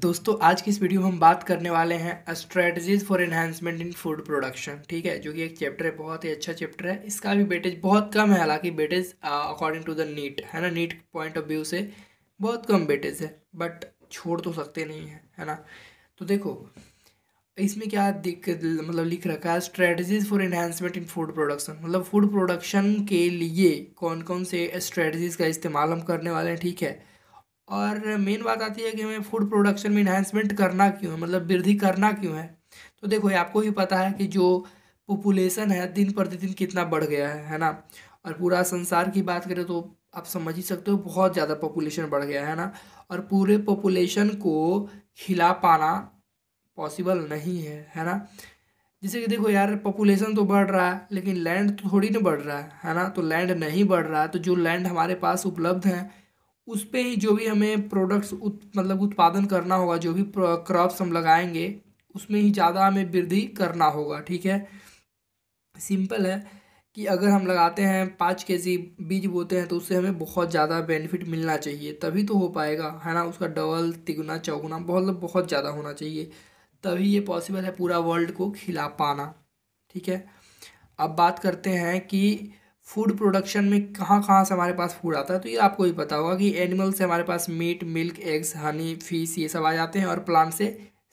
दोस्तों आज की इस वीडियो में हम बात करने वाले हैं strategies for enhancement in food production. ठीक है, जो कि एक चैप्टर है, बहुत ही अच्छा चैप्टर है। इसका भी वेटेज बहुत कम है, हालांकि weightage according to the NEET है ना, नीट पॉइंट ऑफ व्यू से बहुत कम वेटेज है, बट छोड़ तो सकते नहीं है ना। तो देखो इसमें क्या मतलब लिख रखा है, strategies for enhancement in food production, मतलब फूड प्रोडक्शन के लिए कौन कौन से स्ट्रेटजीज का इस्तेमाल हम करने वाले हैं। ठीक है, और मेन बात आती है कि हमें फूड प्रोडक्शन में इन्हांसमेंट करना क्यों है, मतलब वृद्धि करना क्यों है। तो देखो ये आपको ही पता है कि जो पॉपुलेशन है दिन प्रतिदिन कितना बढ़ गया है ना। और पूरा संसार की बात करें तो आप समझ ही सकते हो, बहुत ज़्यादा पॉपुलेशन बढ़ गया है ना। और पूरे पॉपुलेशन को खिला पाना पॉसिबल नहीं है ना। जैसे कि देखो यार, पॉपुलेशन तो बढ़ रहा है लेकिन लैंड तो थोड़ी ना बढ़ रहा है ना। तो लैंड नहीं बढ़ रहा है तो जो लैंड हमारे पास उपलब्ध है उस पे ही जो भी हमें प्रोडक्ट्स मतलब उत्पादन करना होगा, जो भी क्रॉप्स हम लगाएंगे उसमें ही ज़्यादा हमें वृद्धि करना होगा। ठीक है, सिंपल है कि अगर हम लगाते हैं 5 केजी बीज बोते हैं तो उससे हमें बहुत ज़्यादा बेनिफिट मिलना चाहिए, तभी तो हो पाएगा है ना। उसका डबल तिगुना चौगुना बहुत ज़्यादा होना चाहिए, तभी ये पॉसिबल है पूरा वर्ल्ड को खिला पाना। ठीक है, अब बात करते हैं कि फूड प्रोडक्शन में कहाँ कहाँ से हमारे पास फूड आता है। तो ये आपको ही पता होगा कि एनिमल से हमारे पास meat, milk, eggs, honey, fish ये सब आ जाते हैं, और प्लांट से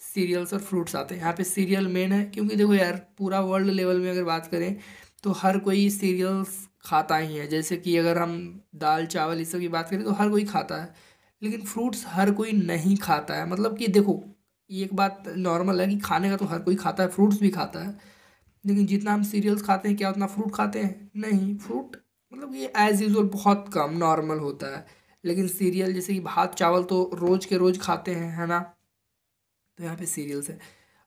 सीरियल्स और फ्रूट्स आते हैं। यहाँ पे सीरियल मेन है, क्योंकि देखो यार पूरा वर्ल्ड लेवल में अगर बात करें तो हर कोई सीरियल्स खाता ही है। जैसे कि अगर हम दाल चावल इस सब की बात करें तो हर कोई खाता है, लेकिन फ्रूट्स हर कोई नहीं खाता है। मतलब कि देखो ये एक बात नॉर्मल है कि खाने का तो हर कोई खाता है, फ्रूट्स भी खाता है, लेकिन जितना हम सीरियल्स खाते हैं क्या उतना फ्रूट खाते हैं? नहीं, फ्रूट मतलब ये एज यूजुअल बहुत कम नॉर्मल होता है। लेकिन सीरियल जैसे कि भात चावल तो रोज के रोज खाते हैं है ना। तो यहाँ पे सीरियल्स है।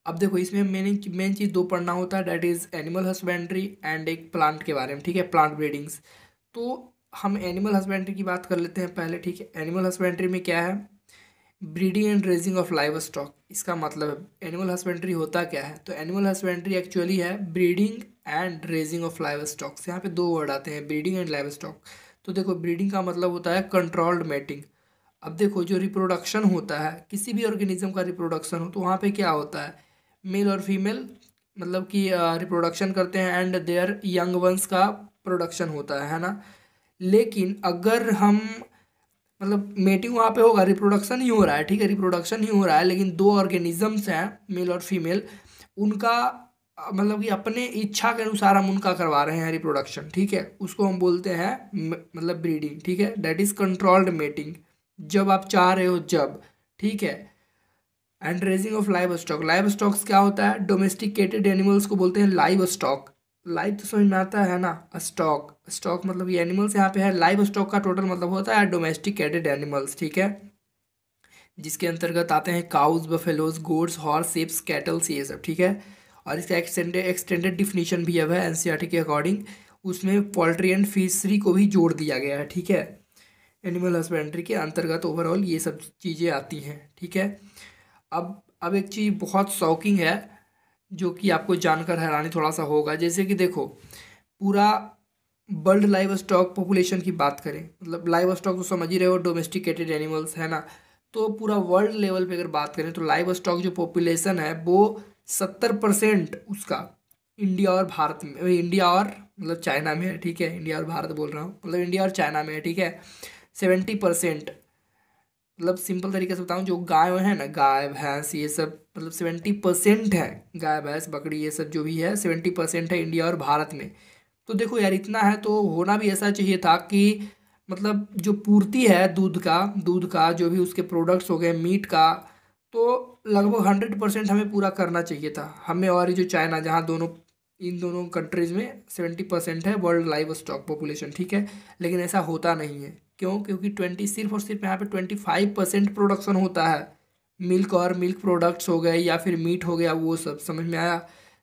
अब देखो इसमें मेन मेन चीज़ दो पढ़ना होता है, that is animal husbandry and एक प्लांट के बारे में। ठीक है, प्लांट ब्रीडिंग्स। तो हम एनिमल हस्बेंड्री की बात कर लेते हैं पहले। ठीक है, एनिमल हस्बेंड्री में क्या है, breeding and raising of live stock. इसका मतलब एनिमल हस्बेंड्री होता क्या है, तो एनिमल हस्बेंड्री एक्चुअली है breeding and raising of live stocks. यहाँ पे दो वर्ड आते हैं, ब्रीडिंग एंड लाइव स्टॉक। तो देखो ब्रीडिंग का मतलब होता है कंट्रोल्ड मेटिंग। अब देखो जो रिप्रोडक्शन होता है, किसी भी ऑर्गेनिज्म का रिप्रोडक्शन हो तो वहाँ पे क्या होता है, मेल और फीमेल मतलब कि रिप्रोडक्शन करते हैं एंड देयर यंग वंस का प्रोडक्शन होता है ना। लेकिन अगर हम मतलब मेटिंग वहाँ पे होगा, रिप्रोडक्शन ही हो रहा है। ठीक है, रिप्रोडक्शन ही हो रहा है, लेकिन दो ऑर्गेनिजम्स हैं मेल और फीमेल, उनका मतलब कि अपने इच्छा के अनुसार हम उनका करवा रहे हैं रिप्रोडक्शन। ठीक है, उसको हम बोलते हैं मतलब ब्रीडिंग। ठीक है, दैट इज कंट्रोल्ड मेटिंग, जब आप चाह रहे हो जब। ठीक है, and raising of live stock. Live stocks क्या होता है, डोमेस्टिकेटेड एनिमल्स को बोलते हैं लाइव स्टॉक। लाइव तो समझ में आता है ना, स्टॉक स्टॉक मतलब ये एनिमल्स यहाँ पे है। लाइव स्टॉक का टोटल मतलब होता है डोमेस्टिकेटेड एनिमल्स। ठीक है, जिसके अंतर्गत आते हैं cows, buffaloes, goats, horse, sheeps, cattles ये सब। ठीक है, और इसका एक्सटेंडेड डिफिनीशन भी अब है एनसीईआरटी के अकॉर्डिंग, उसमें पोल्ट्री एंड फिशरी को भी जोड़ दिया गया है। ठीक है, एनिमल हस्बेंड्री के अंतर्गत ओवरऑल ये सब चीज़ें आती हैं। ठीक है, अब एक चीज़ बहुत शॉकिंग है जो कि आपको जानकर हैरानी थोड़ा सा होगा। जैसे कि देखो पूरा वर्ल्ड लाइव स्टॉक पॉपुलेशन की बात करें, मतलब लाइव स्टॉक तो समझ ही रहे हो, डोमेस्टिकेटेड एनिमल्स है ना। तो पूरा वर्ल्ड लेवल पे अगर बात करें तो लाइव स्टॉक जो पॉपुलेशन है वो 70% उसका इंडिया और भारत में, इंडिया और मतलब चाइना में है। ठीक है, इंडिया और भारत बोल रहा हूँ, मतलब इंडिया और चाइना में है। ठीक है, 70%, मतलब सिंपल तरीके से बताऊं, जो गाय है ना, गाय भैंस ये सब मतलब 70% है। गाय भैंस बकरी ये सब जो भी है 70% है इंडिया और भारत में। तो देखो यार इतना है तो होना भी ऐसा चाहिए था कि मतलब जो पूर्ति है दूध का जो भी उसके प्रोडक्ट्स हो गए, मीट का, तो लगभग 100% हमें पूरा करना चाहिए था हमें। और ये जो चाइना, जहाँ दोनों इन दोनों कंट्रीज़ में 70% है वर्ल्ड लाइव स्टॉक पॉपुलेशन। ठीक है, लेकिन ऐसा होता नहीं है। क्यों? क्योंकि सिर्फ और सिर्फ यहाँ पे 25% प्रोडक्शन होता है। मिल्क और मिल्क प्रोडक्ट्स हो गए या फिर मीट हो गया, वो सब समझ में आया,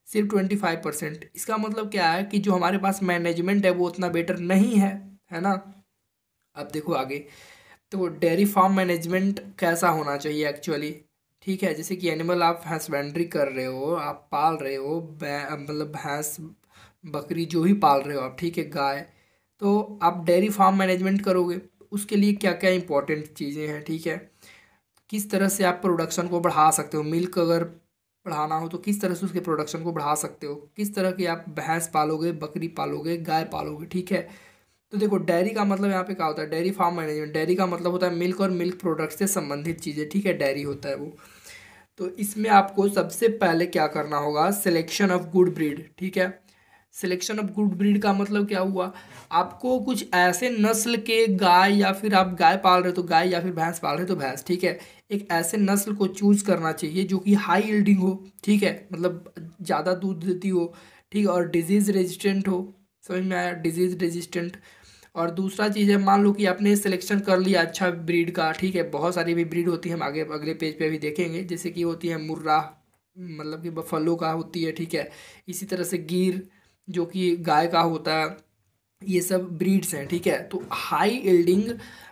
सिर्फ 25%। इसका मतलब क्या है कि जो हमारे पास मैनेजमेंट है वो उतना बेटर नहीं है ना। अब देखो आगे, तो डेयरी फार्म मैनेजमेंट कैसा होना चाहिए एक्चुअली। ठीक है, जैसे कि एनिमल आप हस्बेंड्री कर रहे हो, आप पाल रहे हो, मतलब भैंस बकरी जो भी पाल रहे हो आप, ठीक है, गाय, तो आप डेयरी फार्म मैनेजमेंट करोगे, उसके लिए क्या क्या इंपॉर्टेंट चीज़ें हैं। ठीक है, किस तरह से आप प्रोडक्शन को बढ़ा सकते हो। मिल्क अगर बढ़ाना हो तो किस तरह से उसके प्रोडक्शन को बढ़ा सकते हो, किस तरह की आप भैंस पालोगे, बकरी पालोगे, गाय पालोगे, ठीक है। तो देखो डेयरी का मतलब यहाँ पे क्या होता है, डेयरी फार्म मैनेजमेंट। डेयरी का मतलब होता है मिल्क और मिल्क प्रोडक्ट से संबंधित चीज़ें, ठीक है, डेयरी होता है वो। तो इसमें आपको सबसे पहले क्या करना होगा, सिलेक्शन ऑफ गुड ब्रीड, ठीक है। सिलेक्शन ऑफ गुड ब्रीड का मतलब क्या हुआ, आपको कुछ ऐसे नस्ल के गाय, या फिर आप गाय पाल रहे हो तो गाय, या फिर भैंस पाल रहे हो तो भैंस, ठीक है। एक ऐसे नस्ल को चूज करना चाहिए जो कि हाई यील्डिंग हो, ठीक है, मतलब ज़्यादा दूध देती हो, ठीक है, और डिजीज़ रेजिस्टेंट हो। समझ में आया, डिजीज़ रेजिस्टेंट। और दूसरा चीज़ है, मान लो कि आपने सिलेक्शन कर लिया अच्छा ब्रीड का, ठीक है, बहुत सारी भी ब्रीड होती है, हम आगे अगले पेज पे भी देखेंगे, जैसे कि होती है मुर्रा, मतलब कि बफलो का होती है, ठीक है। इसी तरह से गीर जो कि गाय का होता है, ये सब ब्रीड्स हैं, ठीक है। तो हाई यील्डिंग,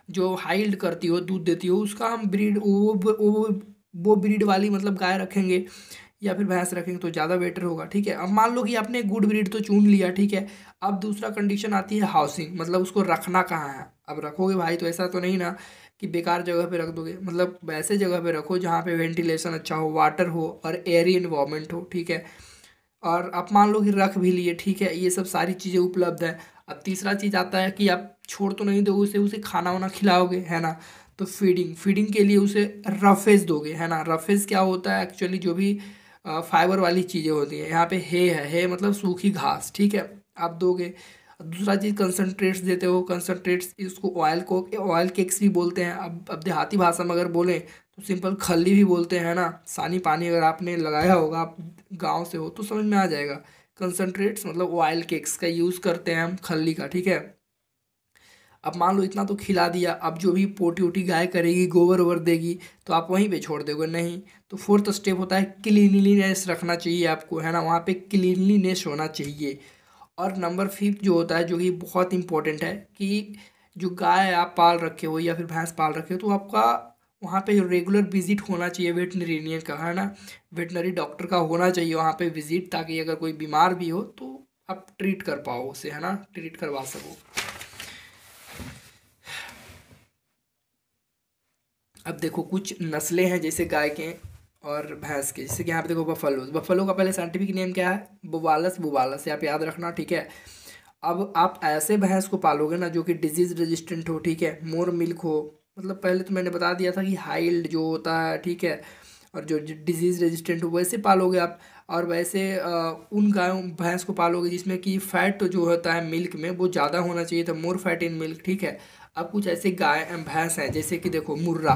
जो हाई यील्ड करती हो, दूध देती हो, उसका हम ब्रीड वो ब्रीड वाली मतलब गाय रखेंगे या फिर भैंस रखेंगे तो ज़्यादा बेटर होगा, ठीक है। अब मान लो कि आपने गुड ब्रीड तो चुन लिया, ठीक है। अब दूसरा कंडीशन आती है हाउसिंग, मतलब उसको रखना कहाँ है। अब रखोगे भाई तो ऐसा तो नहीं ना कि बेकार जगह पे रख दोगे, मतलब वैसे जगह पे रखो जहाँ पे वेंटिलेशन अच्छा हो, वाटर हो और एयरी इन्वायरमेंट हो, ठीक है। और आप मान लो कि रख भी लिए, ठीक है, ये सब सारी चीज़ें उपलब्ध है। अब तीसरा चीज़ आता है कि आप छोड़ तो नहीं दोगे उसे, उसे खाना वाना खिलाओगे, है ना। तो फीडिंग, फीडिंग के लिए उसे रफेज दोगे, है ना। रफेज क्या होता है एक्चुअली, जो भी फाइबर वाली चीज़ें होती हैं, यहाँ पे है मतलब सूखी घास, ठीक है, आप दोगे। दूसरा चीज़ कंसनट्रेट्स देते हो, कंसनट्रेट्स इसको ऑयल को ऑयल केक्स भी बोलते हैं। अब देहाती भाषा में अगर बोलें तो सिंपल खल्ली भी बोलते हैं ना। सानी पानी अगर आपने लगाया होगा, आप गांव से हो तो समझ में आ जाएगा। कंसनट्रेट्स मतलब ऑयल केक्स का यूज़ करते हैं हम खल्ली का, ठीक है। अब मान लो इतना तो खिला दिया, अब जो भी पोटी वोटी गाय करेगी, गोबर ओबर देगी, तो आप वहीं पे छोड़ दोगे, नहीं। तो फोर्थ स्टेप होता है क्लीनलीनेस रखना चाहिए आपको, है ना, वहाँ पे क्लीनलीनेस होना चाहिए। और नंबर फिफ्थ जो होता है, जो कि बहुत इंपॉर्टेंट है, कि जो गाय आप पाल रखे हो या फिर भैंस पाल रखे हो, तो आपका वहाँ पे रेगुलर विजिट होना चाहिए वेटनरियन का, है ना। वेटनरी डॉक्टर का होना चाहिए वहाँ पे विजिट, ताकि अगर कोई बीमार भी हो तो आप ट्रीट कर पाओ उसे, है ना, ट्रीट करवा सको। अब देखो कुछ नस्लें हैं जैसे गाय के और भैंस के, जैसे कि यहाँ पे देखो बफलो, बफलो का पहले साइंटिफिक नेम क्या है, बुवालस, बुवालस, आप याद रखना, ठीक है। अब आप ऐसे भैंस को पालोगे ना जो कि डिजीज रेजिस्टेंट हो, ठीक है, मोर मिल्क हो, मतलब पहले तो मैंने बता दिया था कि हाइल्ड जो होता है, ठीक है, और जो डिजीज रेजिस्टेंट हो वैसे पालोगे आप। और वैसे उन गायों भैंस को पालोगे जिसमें कि फैट जो होता है मिल्क में वो ज़्यादा होना चाहिए था, मोर फैट इन मिल्क, ठीक है। अब कुछ ऐसे गाय भैंस हैं जैसे कि देखो मुर्रा,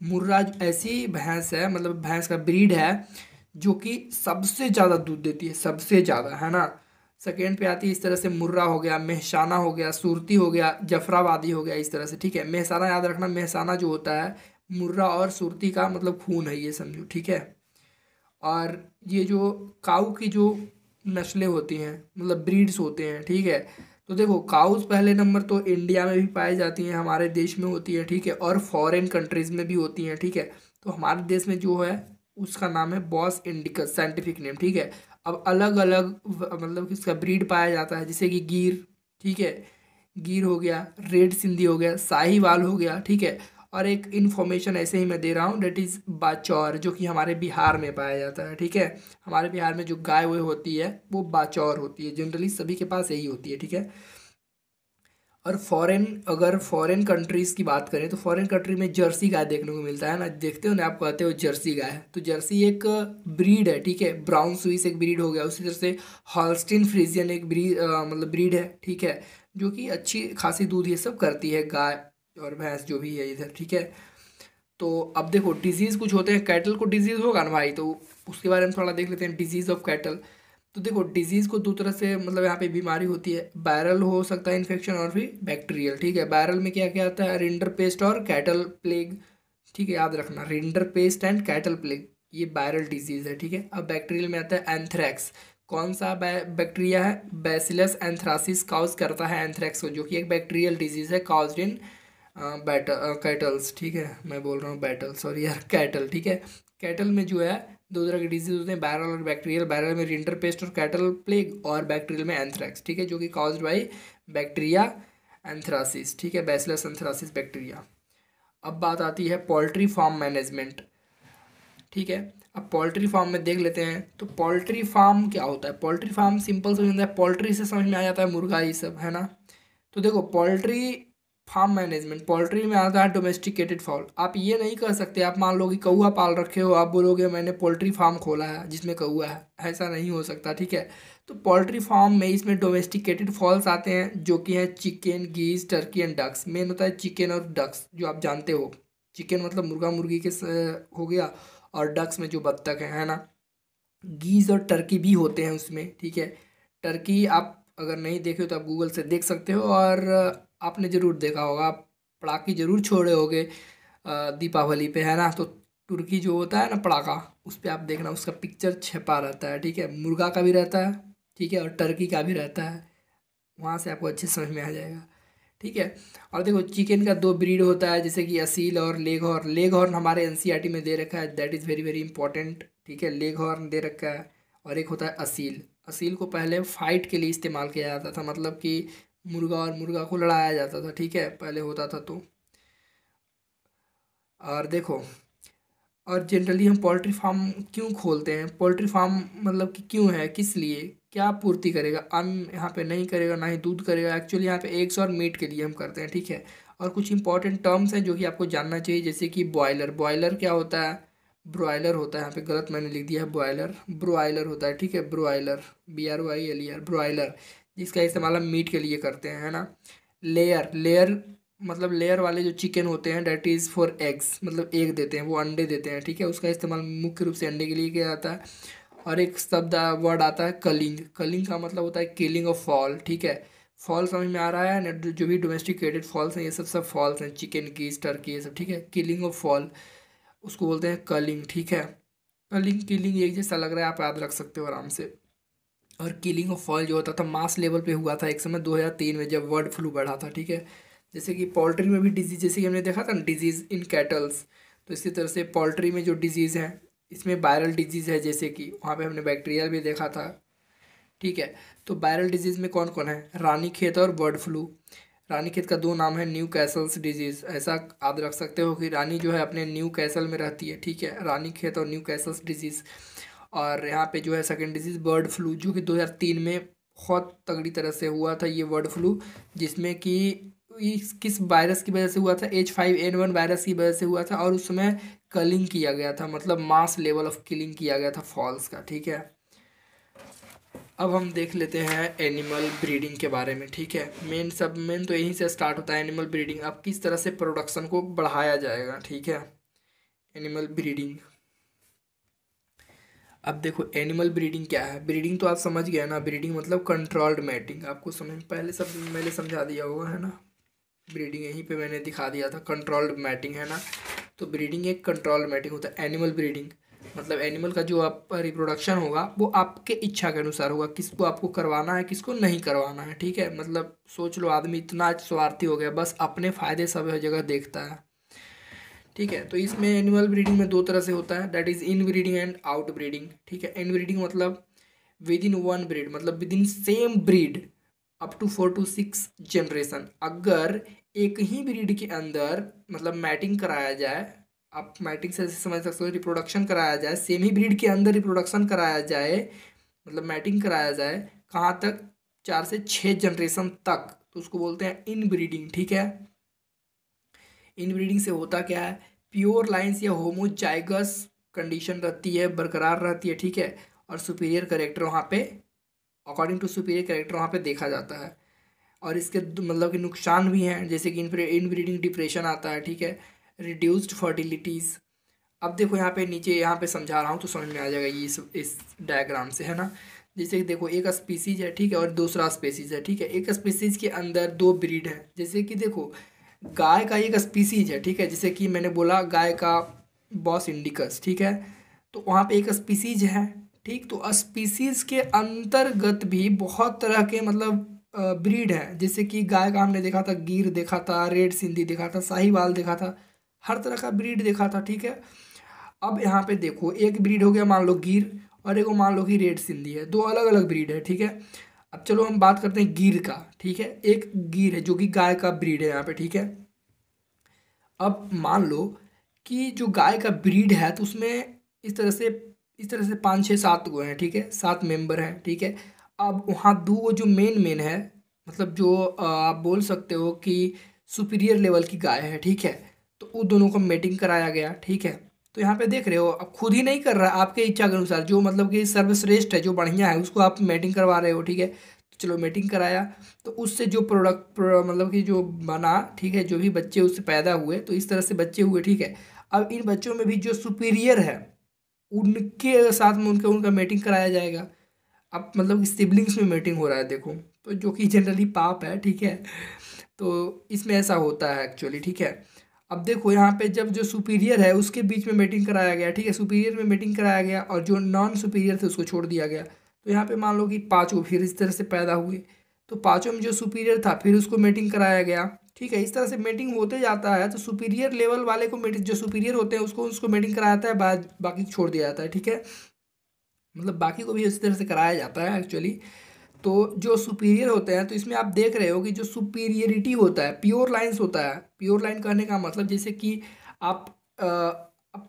मुर्रा ऐसी भैंस है, मतलब भैंस का ब्रीड है जो कि सबसे ज़्यादा दूध देती है, सबसे ज़्यादा, है ना। सेकेंड पे आती है इस तरह से मुर्रा हो गया, मेहसाना हो गया, सुरती हो गया, जफराबादी हो गया, इस तरह से, ठीक है। मेहसाना याद रखना, मेहसाना जो होता है मुर्रा और सुरती का मतलब खून है, ये समझो, ठीक है। और ये जो काऊ की जो नस्लें होती हैं, मतलब ब्रीड्स होते हैं, ठीक है। तो देखो काउस पहले नंबर तो इंडिया में भी पाई जाती हैं, हमारे देश में होती है, ठीक है, और फॉरेन कंट्रीज में भी होती हैं, ठीक है। तो हमारे देश में जो है उसका नाम है बॉस इंडिकस, साइंटिफिक नेम, ठीक है। अब अलग अलग मतलब कि इसका ब्रीड पाया जाता है, जैसे कि गिर, ठीक है, गिर हो गया, रेड सिंधी हो गया, साहीवाल हो गया, ठीक है। और एक इन्फॉर्मेशन ऐसे ही मैं दे रहा हूँ, डेट इज़ बाचौर, जो कि हमारे बिहार में पाया जाता है, ठीक है। हमारे बिहार में जो गाय वो होती है वो बाचौर होती है, जनरली सभी के पास यही होती है, ठीक है। और फॉरेन, अगर फॉरेन कंट्रीज़ की बात करें तो फॉरेन कंट्री में जर्सी गाय देखने को मिलता है ना, देखते हो ना, आप कहते हो जर्सी गाय, तो जर्सी एक ब्रीड है, ठीक है। ब्राउन स्विस एक ब्रीड हो गया, उसी तरह से हॉल्स्टीन फ्रीजियन एक ब्रीड मतलब ब्रीड है, ठीक है, जो कि अच्छी खासी दूध ये सब करती है, गाय और भैंस जो भी है इधर, ठीक है। तो अब देखो डिजीज़ कुछ होते हैं, कैटल को डिजीज़ होगा ना भाई, तो उसके बारे में थोड़ा देख लेते हैं, डिजीज़ ऑफ कैटल। तो देखो डिजीज़ को दो तरह से, मतलब यहाँ पे बीमारी होती है, वायरल हो सकता है इन्फेक्शन और फिर बैक्टीरियल, ठीक है। वायरल में क्या क्या आता है, रिंडर पेस्ट और कैटल प्लेग, ठीक है, याद रखना, rinder paste and cattle plague, ये वायरल डिजीज़ है, ठीक है। अब बैक्टीरियल में आता है एंथ्रैक्स, कौन सा बैक्टीरिया है, बैसिलस एंथ्रासिस काउज करता है एंथ्रैक्स को, जो कि एक बैक्टीरियल डिजीज़ है काउज्ड इन कैटल्स, ठीक है, मैं बोल रहा हूँ बैटल, सॉरी यार, कैटल, ठीक है। कैटल में जो है दो तरह के डिजीज होते हैं, बैरल और बैक्टीरियल। बैरल में रिंटर पेस्ट और कैटल प्लेग, और बैक्टीरियल में एंथ्रैक्स, ठीक है, जो कि कॉज्ड बाई बैक्टीरिया एंथ्रासिस, ठीक है, बैसिलस एंथ्रासिस बैक्टीरिया। अब बात आती है पोल्ट्री फार्म मैनेजमेंट, ठीक है। अब पोल्ट्री फार्म में देख लेते हैं, तो पोल्ट्री फार्म क्या होता है। पोल्ट्री फार्म सिंपल समझ में आता है, पोल्ट्री से समझ में आ जाता है मुर्गा ये सब, है ना। तो देखो पोल्ट्री फार्म मैनेजमेंट, पोल्ट्री में आता है डोमेस्टिकेटेड फाउल। आप ये नहीं कर सकते, आप मान लो कि कौआ पाल रखे हो, आप बोलोगे मैंने पोल्ट्री फार्म खोला है जिसमें कौआ है, ऐसा नहीं हो सकता, ठीक है। तो पोल्ट्री फार्म में इसमें डोमेस्टिकेटेड फॉल्स आते हैं, जो कि हैं chicken, geese, turkey and ducks. Main होता है चिकन और डक्स, जो आप जानते हो। चिकन मतलब मुर्गा मुर्गी के हो गया, और डक्स में जो बत्तख है ना। गीज और टर्की भी होते हैं उसमें, ठीक है। टर्की आप अगर नहीं देखे हो तो आप गूगल से देख सकते हो, और आपने ज़रूर देखा होगा, आप पटाखे जरूर छोड़े होगे दीपावली पे, है ना। तो तुर्की जो होता है ना पटाखा, उस पर आप देखना उसका पिक्चर छपा रहता है, ठीक है। मुर्गा का भी रहता है, ठीक है, और टर्की का भी रहता है। वहाँ से आपको अच्छे समझ में आ जाएगा, ठीक है। और देखो चिकन का दो ब्रीड होता है, जैसे कि असील और लेग हॉर्न। लेग हॉर्न हमारे एनसीईआरटी में दे रखा है, that is very very important, ठीक है। लेग हॉर्न दे रखा है। और एक होता है असील। असील को पहले फाइट के लिए इस्तेमाल किया जाता था, मतलब कि मुर्गा और मुर्गा को लड़ाया जाता था, ठीक है, पहले होता था तो। और देखो, और जनरली हम पोल्ट्री फार्म क्यों खोलते हैं, पोल्ट्री फार्म मतलब कि क्यों है, किस लिए, क्या पूर्ति करेगा। अन्न यहाँ पे नहीं करेगा, ना ही दूध करेगा, एक्चुअली यहाँ पे एग्स और मीट के लिए हम करते हैं, ठीक है। और कुछ इंपॉर्टेंट टर्म्स हैं जो कि आपको जानना चाहिए, जैसे कि बॉयलर। बॉयलर क्या होता है, ब्रॉयलर होता है, यहाँ पे गलत मैंने लिख दिया है बॉयलर, ब्रॉयलर होता है, ठीक है। ब्रॉयलर, BROILER, ब्रॉयलर, जिसका इस्तेमाल हम मीट के लिए करते हैं, है ना। लेयर, लेयर मतलब लेयर वाले जो चिकन होते हैं, डेट इज़ फॉर एग्स, मतलब एग देते हैं, वो अंडे देते हैं, ठीक है। उसका इस्तेमाल मुख्य रूप से अंडे के लिए किया जाता है। और एक शब्द वर्ड आता है कलिंग। कलिंग का मतलब होता है किलिंग ऑफ फॉल, ठीक है। फॉल समझ में आ रहा है ना, जो भी डोमेस्टिकेटेड फॉल्स हैं ये सब सब फॉल्स हैं, चिकन गीज टर्की ये सब, ठीक है। किलिंग ऑफ फॉल उसको बोलते हैं कलिंग, ठीक है। कलिंग किलिंग एक जैसा लग रहा है, आप याद रख सकते हो आराम से। और किलिंग ऑफ फॉल जो होता था मास लेवल पे हुआ था एक समय 2003 में, जब बर्ड फ्लू बढ़ा था, ठीक है। जैसे कि पोल्ट्री में भी डिजीज, जैसे कि हमने देखा था ना डिजीज़ इन कैटल्स, तो इसी तरह से पोल्ट्री में जो डिजीज़ हैं, इसमें वायरल डिजीज़ है, जैसे कि वहाँ पे हमने बैक्टीरियल भी देखा था, ठीक है। तो वायरल डिजीज़ में कौन कौन है, रानीखेत और बर्ड फ्लू। रानीखेत का दो नाम है, न्यू कैसल्स डिजीज़, ऐसा याद रख सकते हो कि रानी जो है अपने न्यू कैसल में रहती है, ठीक है। रानीखेत और न्यू कैसल्स डिजीज़। और यहाँ पे जो है सेकेंड डिजीज़ बर्ड फ्लू, जो कि 2003 में बहुत तगड़ी तरह से हुआ था ये बर्ड फ्लू, जिसमें कि इस किस वायरस की वजह से हुआ था, H5N1 वायरस की वजह से हुआ था। और उस समय कलिंग किया गया था, मतलब मास लेवल ऑफ किलिंग किया गया था फॉल्स का, ठीक है। अब हम देख लेते हैं एनिमल ब्रीडिंग के बारे में, ठीक है। मेन तो यहीं से स्टार्ट होता है एनिमल ब्रीडिंग। अब किस तरह से प्रोडक्शन को बढ़ाया जाएगा, ठीक है। एनिमल ब्रीडिंग, अब देखो एनिमल ब्रीडिंग क्या है। ब्रीडिंग तो आप समझ गए ना, ब्रीडिंग मतलब कंट्रोल्ड मैटिंग, आपको समझ पहले सब मैंने समझा दिया होगा, है ना। ब्रीडिंग यहीं पे मैंने दिखा दिया था, कंट्रोल्ड मैटिंग, है ना। तो ब्रीडिंग एक कंट्रोल्ड मैटिंग होता है। एनिमल ब्रीडिंग मतलब एनिमल का जो आप रिप्रोडक्शन होगा वो आपके इच्छा के अनुसार होगा, किसको आपको करवाना है किसको नहीं करवाना है, ठीक है। मतलब सोच लो आदमी इतना स्वार्थी हो गया, बस अपने फ़ायदे सब हर जगह देखता है, ठीक है। तो इसमें एनिमल ब्रीडिंग में दो तरह से होता है, that is inbreeding and outbreeding, ठीक है। इन ब्रीडिंग मतलब विद इन वन ब्रीड, मतलब within same breed up to 4 to 6 generation. अगर एक ही ब्रीड के अंदर मतलब मैटिंग कराया जाए, आप मैटिंग से समझ सकते हो रिप्रोडक्शन कराया जाए, सेम ही ब्रीड के अंदर रिप्रोडक्शन कराया जाए, मतलब मैटिंग कराया जाए, कहाँ तक, 4 से 6 जनरेशन तक, तो उसको बोलते हैं इन ब्रीडिंग, ठीक है। इनब्रीडिंग से होता क्या है, प्योर लाइन्स या होमोजाइगस कंडीशन रहती है, बरकरार रहती है, ठीक है। और सुपीरियर करेक्टर वहाँ पे, अकॉर्डिंग टू सुपीरियर करेक्टर वहाँ पे देखा जाता है। और इसके मतलब कि नुकसान भी हैं, जैसे कि इनब्रीडिंग डिप्रेशन आता है, ठीक है। रिड्यूस्ड फर्टिलिटीज़। अब देखो यहाँ पे नीचे यहाँ पे समझा रहा हूँ तो समझ में आ जाएगा ये इस डायग्राम से, है ना। जैसे कि देखो एक स्पीसीज है, ठीक है, और दूसरा स्पीसीज है, ठीक है। एक स्पीसीज के अंदर दो ब्रीड है, जैसे कि देखो गाय का एक स्पीसीज है, ठीक है, जैसे कि मैंने बोला गाय का बॉस इंडिकस, ठीक है। तो वहाँ पे एक स्पीसीज है, ठीक। तो स्पीसीज के अंतर्गत भी बहुत तरह के मतलब ब्रीड है, जैसे कि गाय का हमने देखा था, गिर देखा था, रेड सिंधी देखा था, साहिवाल देखा था, हर तरह का ब्रीड देखा था, ठीक है। अब यहाँ पे देखो एक ब्रीड हो गया मान लो गिर, और एक मान लो कि रेड सिंधी है, दो अलग अलग ब्रीड है, ठीक है। अब चलो हम बात करते हैं गिर का, ठीक है। एक गिर है जो कि गाय का ब्रीड है यहाँ पे, ठीक है। अब मान लो कि जो गाय का ब्रीड है तो उसमें इस तरह से इस तरह से 5 6 7 गो हैं, ठीक है, 7 मेंबर हैं, ठीक है। अब वहाँ दो गो जो मेन है, मतलब जो आप बोल सकते हो कि सुपीरियर लेवल की गाय है, ठीक है। तो उन दोनों को मेटिंग कराया गया, ठीक है। तो यहाँ पे देख रहे हो, अब खुद ही नहीं कर रहा, आपके इच्छा के अनुसार जो मतलब कि सर्वश्रेष्ठ है, जो बढ़िया है, उसको आप मेटिंग करवा रहे हो, ठीक है। तो चलो मेटिंग कराया, तो उससे जो मतलब कि जो बना, ठीक है, जो भी बच्चे उससे पैदा हुए, तो इस तरह से बच्चे हुए, ठीक है। अब इन बच्चों में भी जो सुपीरियर है उनके साथ में उनका उनका मेटिंग कराया जाएगा। अब मतलब सिबलिंग्स में मेटिंग हो रहा है, देखो, तो जो कि जनरली पाप है, ठीक है। तो इसमें ऐसा होता है एक्चुअली, ठीक है। अब देखो यहाँ पे जब जो सुपीरियर है उसके बीच में मीटिंग कराया गया, ठीक है, सुपीरियर में मीटिंग कराया गया और जो नॉन सुपीरियर थे उसको छोड़ दिया गया। तो यहाँ पे मान लो कि पाँचों फिर इस तरह से पैदा हुए, तो पाँचों में जो सुपीरियर था फिर उसको मीटिंग कराया गया, ठीक है। इस तरह से मीटिंग होते जाता है, तो सुपीरियर लेवल वाले को मीटिंग, जो सुपीरियर होते हैं उसको उसको मीटिंग कराया जाता है, बाकी को छोड़ दिया जाता है, ठीक है। मतलब बाकी को भी इस तरह से कराया जाता है एक्चुअली। तो जो सुपीरियर होते हैं, तो इसमें आप देख रहे हो कि जो सुपीरियरिटी होता है प्योर लाइन्स होता है। प्योर लाइन कहने का मतलब जैसे कि आप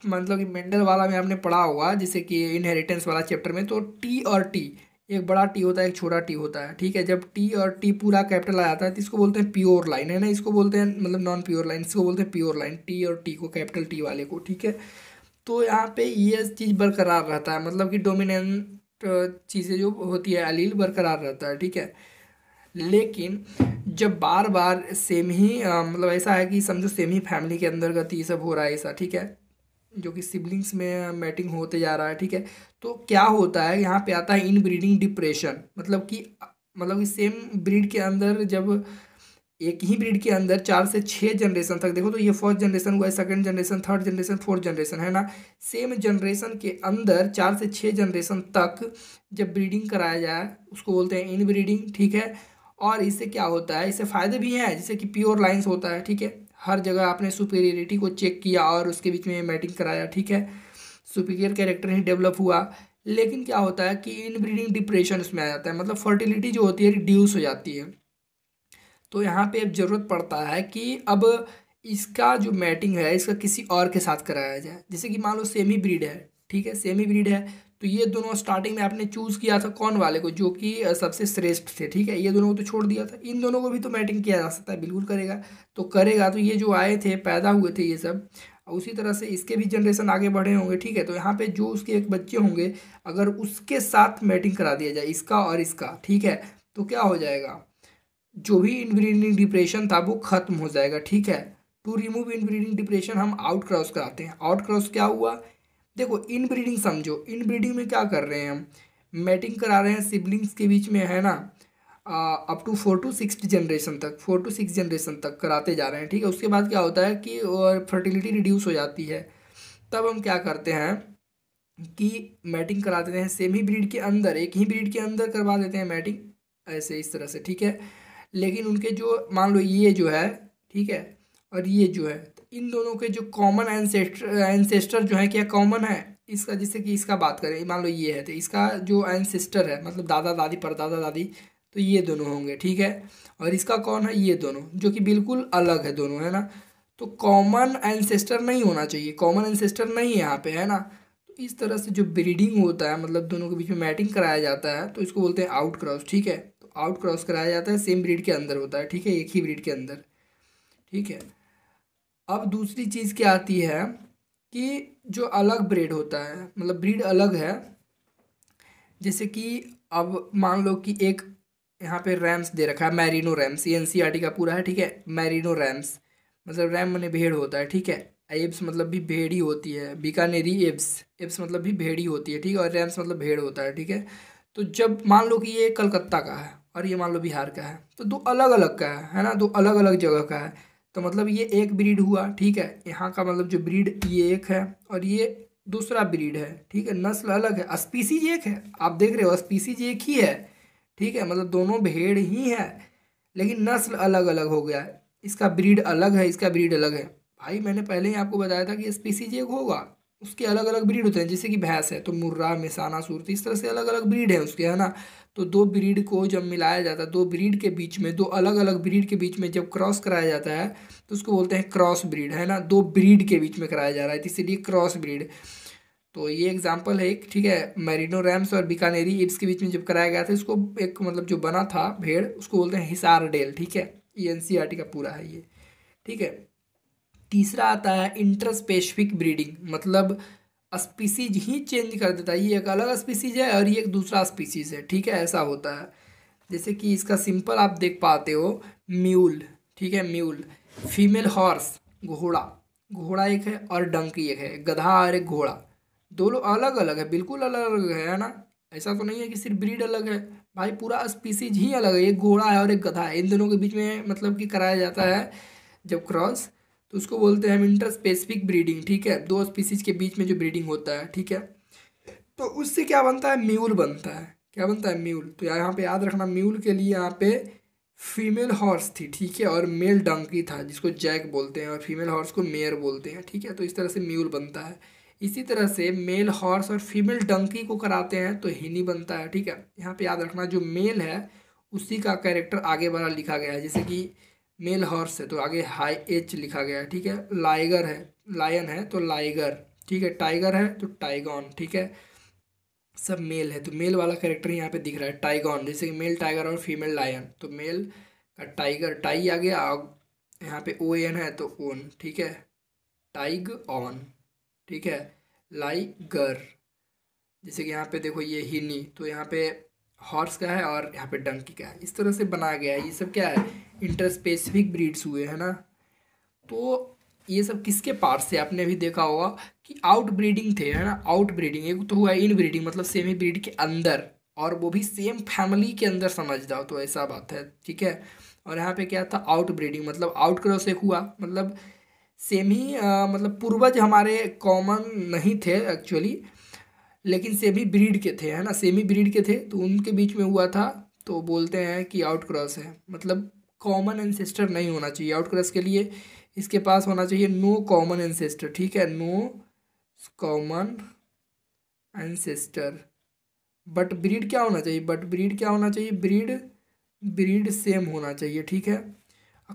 मतलब कि मेंडल वाला में आपने पढ़ा होगा, जैसे कि इनहेरिटेंस वाला चैप्टर में, तो टी और टी, एक बड़ा टी होता है एक छोटा टी होता है, ठीक है। जब टी और टी पूरा कैपिटल आ जाता है तो इसको बोलते हैं प्योर लाइन, है ना। इसको बोलते हैं मतलब नॉन प्योर लाइन, इसको बोलते हैं प्योर लाइन, टी और टी को, कैपिटल टी वाले को, ठीक है। तो यहाँ पे ये चीज़ बरकरार रहता है, मतलब कि डोमिनेंट चीज़ें जो होती है अलील बरकरार रहता है, ठीक है। लेकिन जब बार बार सेम ही मतलब ऐसा है कि समझो सेम ही फैमिली के अंतर्गत ये सब हो रहा है ऐसा, ठीक है, जो कि सिबलिंग्स में मैटिंग होते जा रहा है, ठीक है। तो क्या होता है, यहाँ पे आता है इन ब्रीडिंग डिप्रेशन, मतलब कि सेम ब्रीड के अंदर जब एक ही ब्रीड के अंदर 4 से 6 जनरेशन तक देखो, तो ये फर्स्ट जनरेशन हुआ है, second generation, third generation, fourth generation, है ना। सेम जनरेशन के अंदर 4 से 6 जनरेशन तक जब ब्रीडिंग कराया जाए उसको बोलते हैं इन ब्रीडिंग, ठीक है। और इससे क्या होता है, इससे फ़ायदे भी हैं, जैसे कि प्योर लाइन्स होता है, ठीक है। हर जगह आपने सुपीरियरिटी को चेक किया और उसके बीच में मैटिंग कराया, ठीक है, सुपीरियर कैरेक्टर ही डेवलप हुआ। लेकिन क्या होता है कि इन ब्रीडिंग डिप्रेशन उसमें आ जाता है, मतलब फर्टिलिटी जो होती है रिड्यूस हो जाती है। तो यहाँ पे अब ज़रूरत पड़ता है कि अब इसका जो मैटिंग है इसका किसी और के साथ कराया जाए। जैसे कि मान लो सेमी ब्रीड है, ठीक है, सेमी ब्रीड है, तो ये दोनों स्टार्टिंग में आपने चूज़ किया था कौन वाले को, जो कि सबसे श्रेष्ठ थे, ठीक है। ये दोनों को तो छोड़ दिया था, इन दोनों को भी तो मैटिंग किया जा सकता है, बिल्कुल करेगा। तो करेगा तो ये जो आए थे पैदा हुए थे ये सब, उसी तरह से इसके भी जनरेशन आगे बढ़े होंगे, ठीक है। तो यहाँ पे जो उसके एक बच्चे होंगे, अगर उसके साथ मैटिंग करा दिया जाए इसका और इसका, ठीक है, तो क्या हो जाएगा, जो भी इनब्रीडिंग डिप्रेशन था वो खत्म हो जाएगा, ठीक है। टू रिमूव इनब्रीडिंग डिप्रेशन हम आउट क्रॉस कराते हैं। आउट क्रॉस क्या हुआ, देखो इनब्रीडिंग समझो, इनब्रीडिंग में क्या कर रहे हैं हम, मैटिंग करा रहे हैं सिबलिंग्स के बीच में, है ना। अप टू 4 to 6 जनरेशन तक, 4 to 6 जनरेशन तक कराते जा रहे हैं, ठीक है। उसके बाद क्या होता है कि फर्टिलिटी रिड्यूस हो जाती है, तब हम क्या करते हैं कि मैटिंग करा देते हैं सेम ही ब्रीड के अंदर, एक ही ब्रीड के अंदर करवा देते हैं मैटिंग, ऐसे इस तरह से, ठीक है। लेकिन उनके जो मान लो ये जो है, ठीक है, और ये जो है, तो इन दोनों के जो कॉमन एंसेस्टर जो है, क्या कॉमन है इसका, जैसे कि इसका बात करें, मान लो ये है, तो इसका जो एंसेस्टर है मतलब दादा दादी परदादा दादी, तो ये दोनों होंगे, ठीक है। और इसका कौन है, ये दोनों, जो कि बिल्कुल अलग है दोनों, है ना। तो कॉमन एंसेस्टर नहीं होना चाहिए, कॉमन एंसेस्टर नहीं है यहाँ पे, है ना। तो इस तरह से जो ब्रीडिंग होता है, मतलब दोनों के बीच में मैटिंग कराया जाता है, तो इसको बोलते हैं आउट क्रॉस, ठीक है। तो आउट क्रॉस कराया जाता है, सेम ब्रीड के अंदर होता है, ठीक है, एक ही ब्रीड के अंदर, ठीक है। अब दूसरी चीज़ क्या आती है कि जो अलग ब्रीड होता है, मतलब ब्रीड अलग है, जैसे कि अब मान लो कि एक यहाँ पे रैम्स दे रखा है, मैरिनो रैम्स, ये एनसीईआरटी का पूरा है, ठीक है। मैरिनो रैम्स मतलब रैम माने भेड़ होता है, ठीक है। एब्स मतलब भी भेड़ ही होती है, बीकानेरी एब्स, एब्स मतलब भी भेड़ ही होती है, ठीक है। और रैम्स मतलब भेड़ होता है, ठीक है। तो जब मान लो कि ये कलकत्ता का है और ये मान लो बिहार का है, तो दो अलग अलग का है ना, दो अलग अलग जगह का है। तो मतलब ये एक ब्रीड हुआ, ठीक है, यहाँ का मतलब जो ब्रीड ये एक है और ये दूसरा ब्रीड है, ठीक है, नस्ल अलग है, स्पीसीज एक है, आप देख रहे हो स्पीसीज एक ही है, ठीक है, मतलब दोनों भेड़ ही है, लेकिन नस्ल अलग अलग हो गया है, इसका ब्रीड अलग है, इसका ब्रीड अलग है। भाई मैंने पहले ही आपको बताया था कि स्पीसीज एक होगा, उसके अलग अलग ब्रीड होते हैं, जैसे कि भैंस है तो मुर्रा, मेसाना, सुरती, इस तरह से अलग अलग ब्रीड है उसके, है ना। तो दो ब्रीड को जब मिलाया जाता है, दो ब्रीड के बीच में, दो अलग अलग ब्रीड के बीच में जब क्रॉस कराया जाता है तो उसको बोलते हैं क्रॉस ब्रीड, है ना। दो ब्रीड के बीच में कराया जा रहा है तो इसीलिए क्रॉस ब्रीड। तो ये एग्जाम्पल है एक, ठीक है। मेरिनो रैम्स और बीकानेरी इब्स के बीच में जब कराया गया था इसको, एक मतलब जो बना था भेड़, उसको बोलते हैं हिसार डेल, ठीक है। ये एनसीईआरटी का पूरा है ये, ठीक है। तीसरा आता है इंटरस्पेसिफिक ब्रीडिंग, मतलब स्पीसीज ही चेंज कर देता है, ये एक अलग स्पीसीज है और ये एक दूसरा स्पीसीज है, ठीक है, ऐसा होता है। जैसे कि इसका सिंपल आप देख पाते हो, म्यूल, ठीक है, म्यूल। फीमेल हॉर्स, घोड़ा, घोड़ा एक है और डंकी एक है, गधा और एक घोड़ा, दोनों अलग अलग है, बिल्कुल अलग अलग है ना। ऐसा तो नहीं है कि सिर्फ ब्रीड अलग है, भाई पूरा स्पीसीज ही अलग है, एक घोड़ा है और एक गधा है, इन दोनों के बीच में मतलब कि कराया जाता है जब क्रॉस, तो उसको बोलते हैं हम इंटर स्पेसिफिक ब्रीडिंग, ठीक है। दो स्पीसीज के बीच में जो ब्रीडिंग होता है, ठीक है। तो उससे क्या बनता है, म्यूल बनता है। क्या बनता है, म्यूल। तो यहाँ पे याद रखना, म्यूल के लिए यहाँ पे फीमेल हॉर्स थी, ठीक है, और मेल डंकी था जिसको जैक बोलते हैं, और फीमेल हॉर्स को मेयर बोलते हैं, ठीक है। तो इस तरह से म्यूल बनता है। इसी तरह से मेल हॉर्स और फीमेल डंकी को कराते हैं तो हिनी बनता है, ठीक है। यहाँ पे याद रखना जो मेल है उसी का कैरेक्टर आगे वाला लिखा गया है, जैसे कि मेल हॉर्स है तो आगे हाई एच लिखा गया है, ठीक है। लाइगर है, लायन है तो लाइगर, ठीक है। टाइगर है तो टाइगॉन, ठीक है। सब मेल है तो मेल वाला कैरेक्टर यहाँ पे दिख रहा है टाइगॉन, जैसे कि मेल टाइगर और फीमेल लायन, तो मेल का टाइगर, टाई आ गया, यहाँ पे ओ एन है तो ओन, ठीक है। टाइग ऑन, ठीक है। लाइगर, जैसे कि यहाँ पे देखो ये हिनी, तो यहाँ पे हॉर्स का है और यहाँ पे डंकी का है, इस तरह से बनाया गया है। ये सब क्या है, इंटरस्पेसिफिक ब्रीड्स हुए, है ना। तो ये सब किसके पार्ट से, आपने भी देखा होगा कि आउट ब्रीडिंग थे, है ना। आउट ब्रीडिंग एक तो हुआ इन ब्रीडिंग, मतलब सेमी ब्रीड के अंदर, और वो भी सेम फैमिली के अंदर, समझ जाओ तो ऐसा बात है, ठीक है। और यहाँ पे क्या था, आउट ब्रीडिंग, मतलब आउट क्रॉस एक हुआ, मतलब सेम ही मतलब पूर्वज हमारे कॉमन नहीं थे एक्चुअली, लेकिन सेमी ब्रीड के थे, है ना, सेमी ब्रीड के थे तो उनके बीच में हुआ था, तो बोलते हैं कि आउट क्रॉस है। मतलब कॉमन एंसेस्टर नहीं होना चाहिए आउट क्रॉस के लिए, इसके पास होना चाहिए नो कॉमन एंसेस्टर, ठीक है, no common ancestor. But breed क्या होना चाहिए, बट ब्रीड क्या होना चाहिए, ब्रीड, ब्रीड सेम होना चाहिए, ठीक है।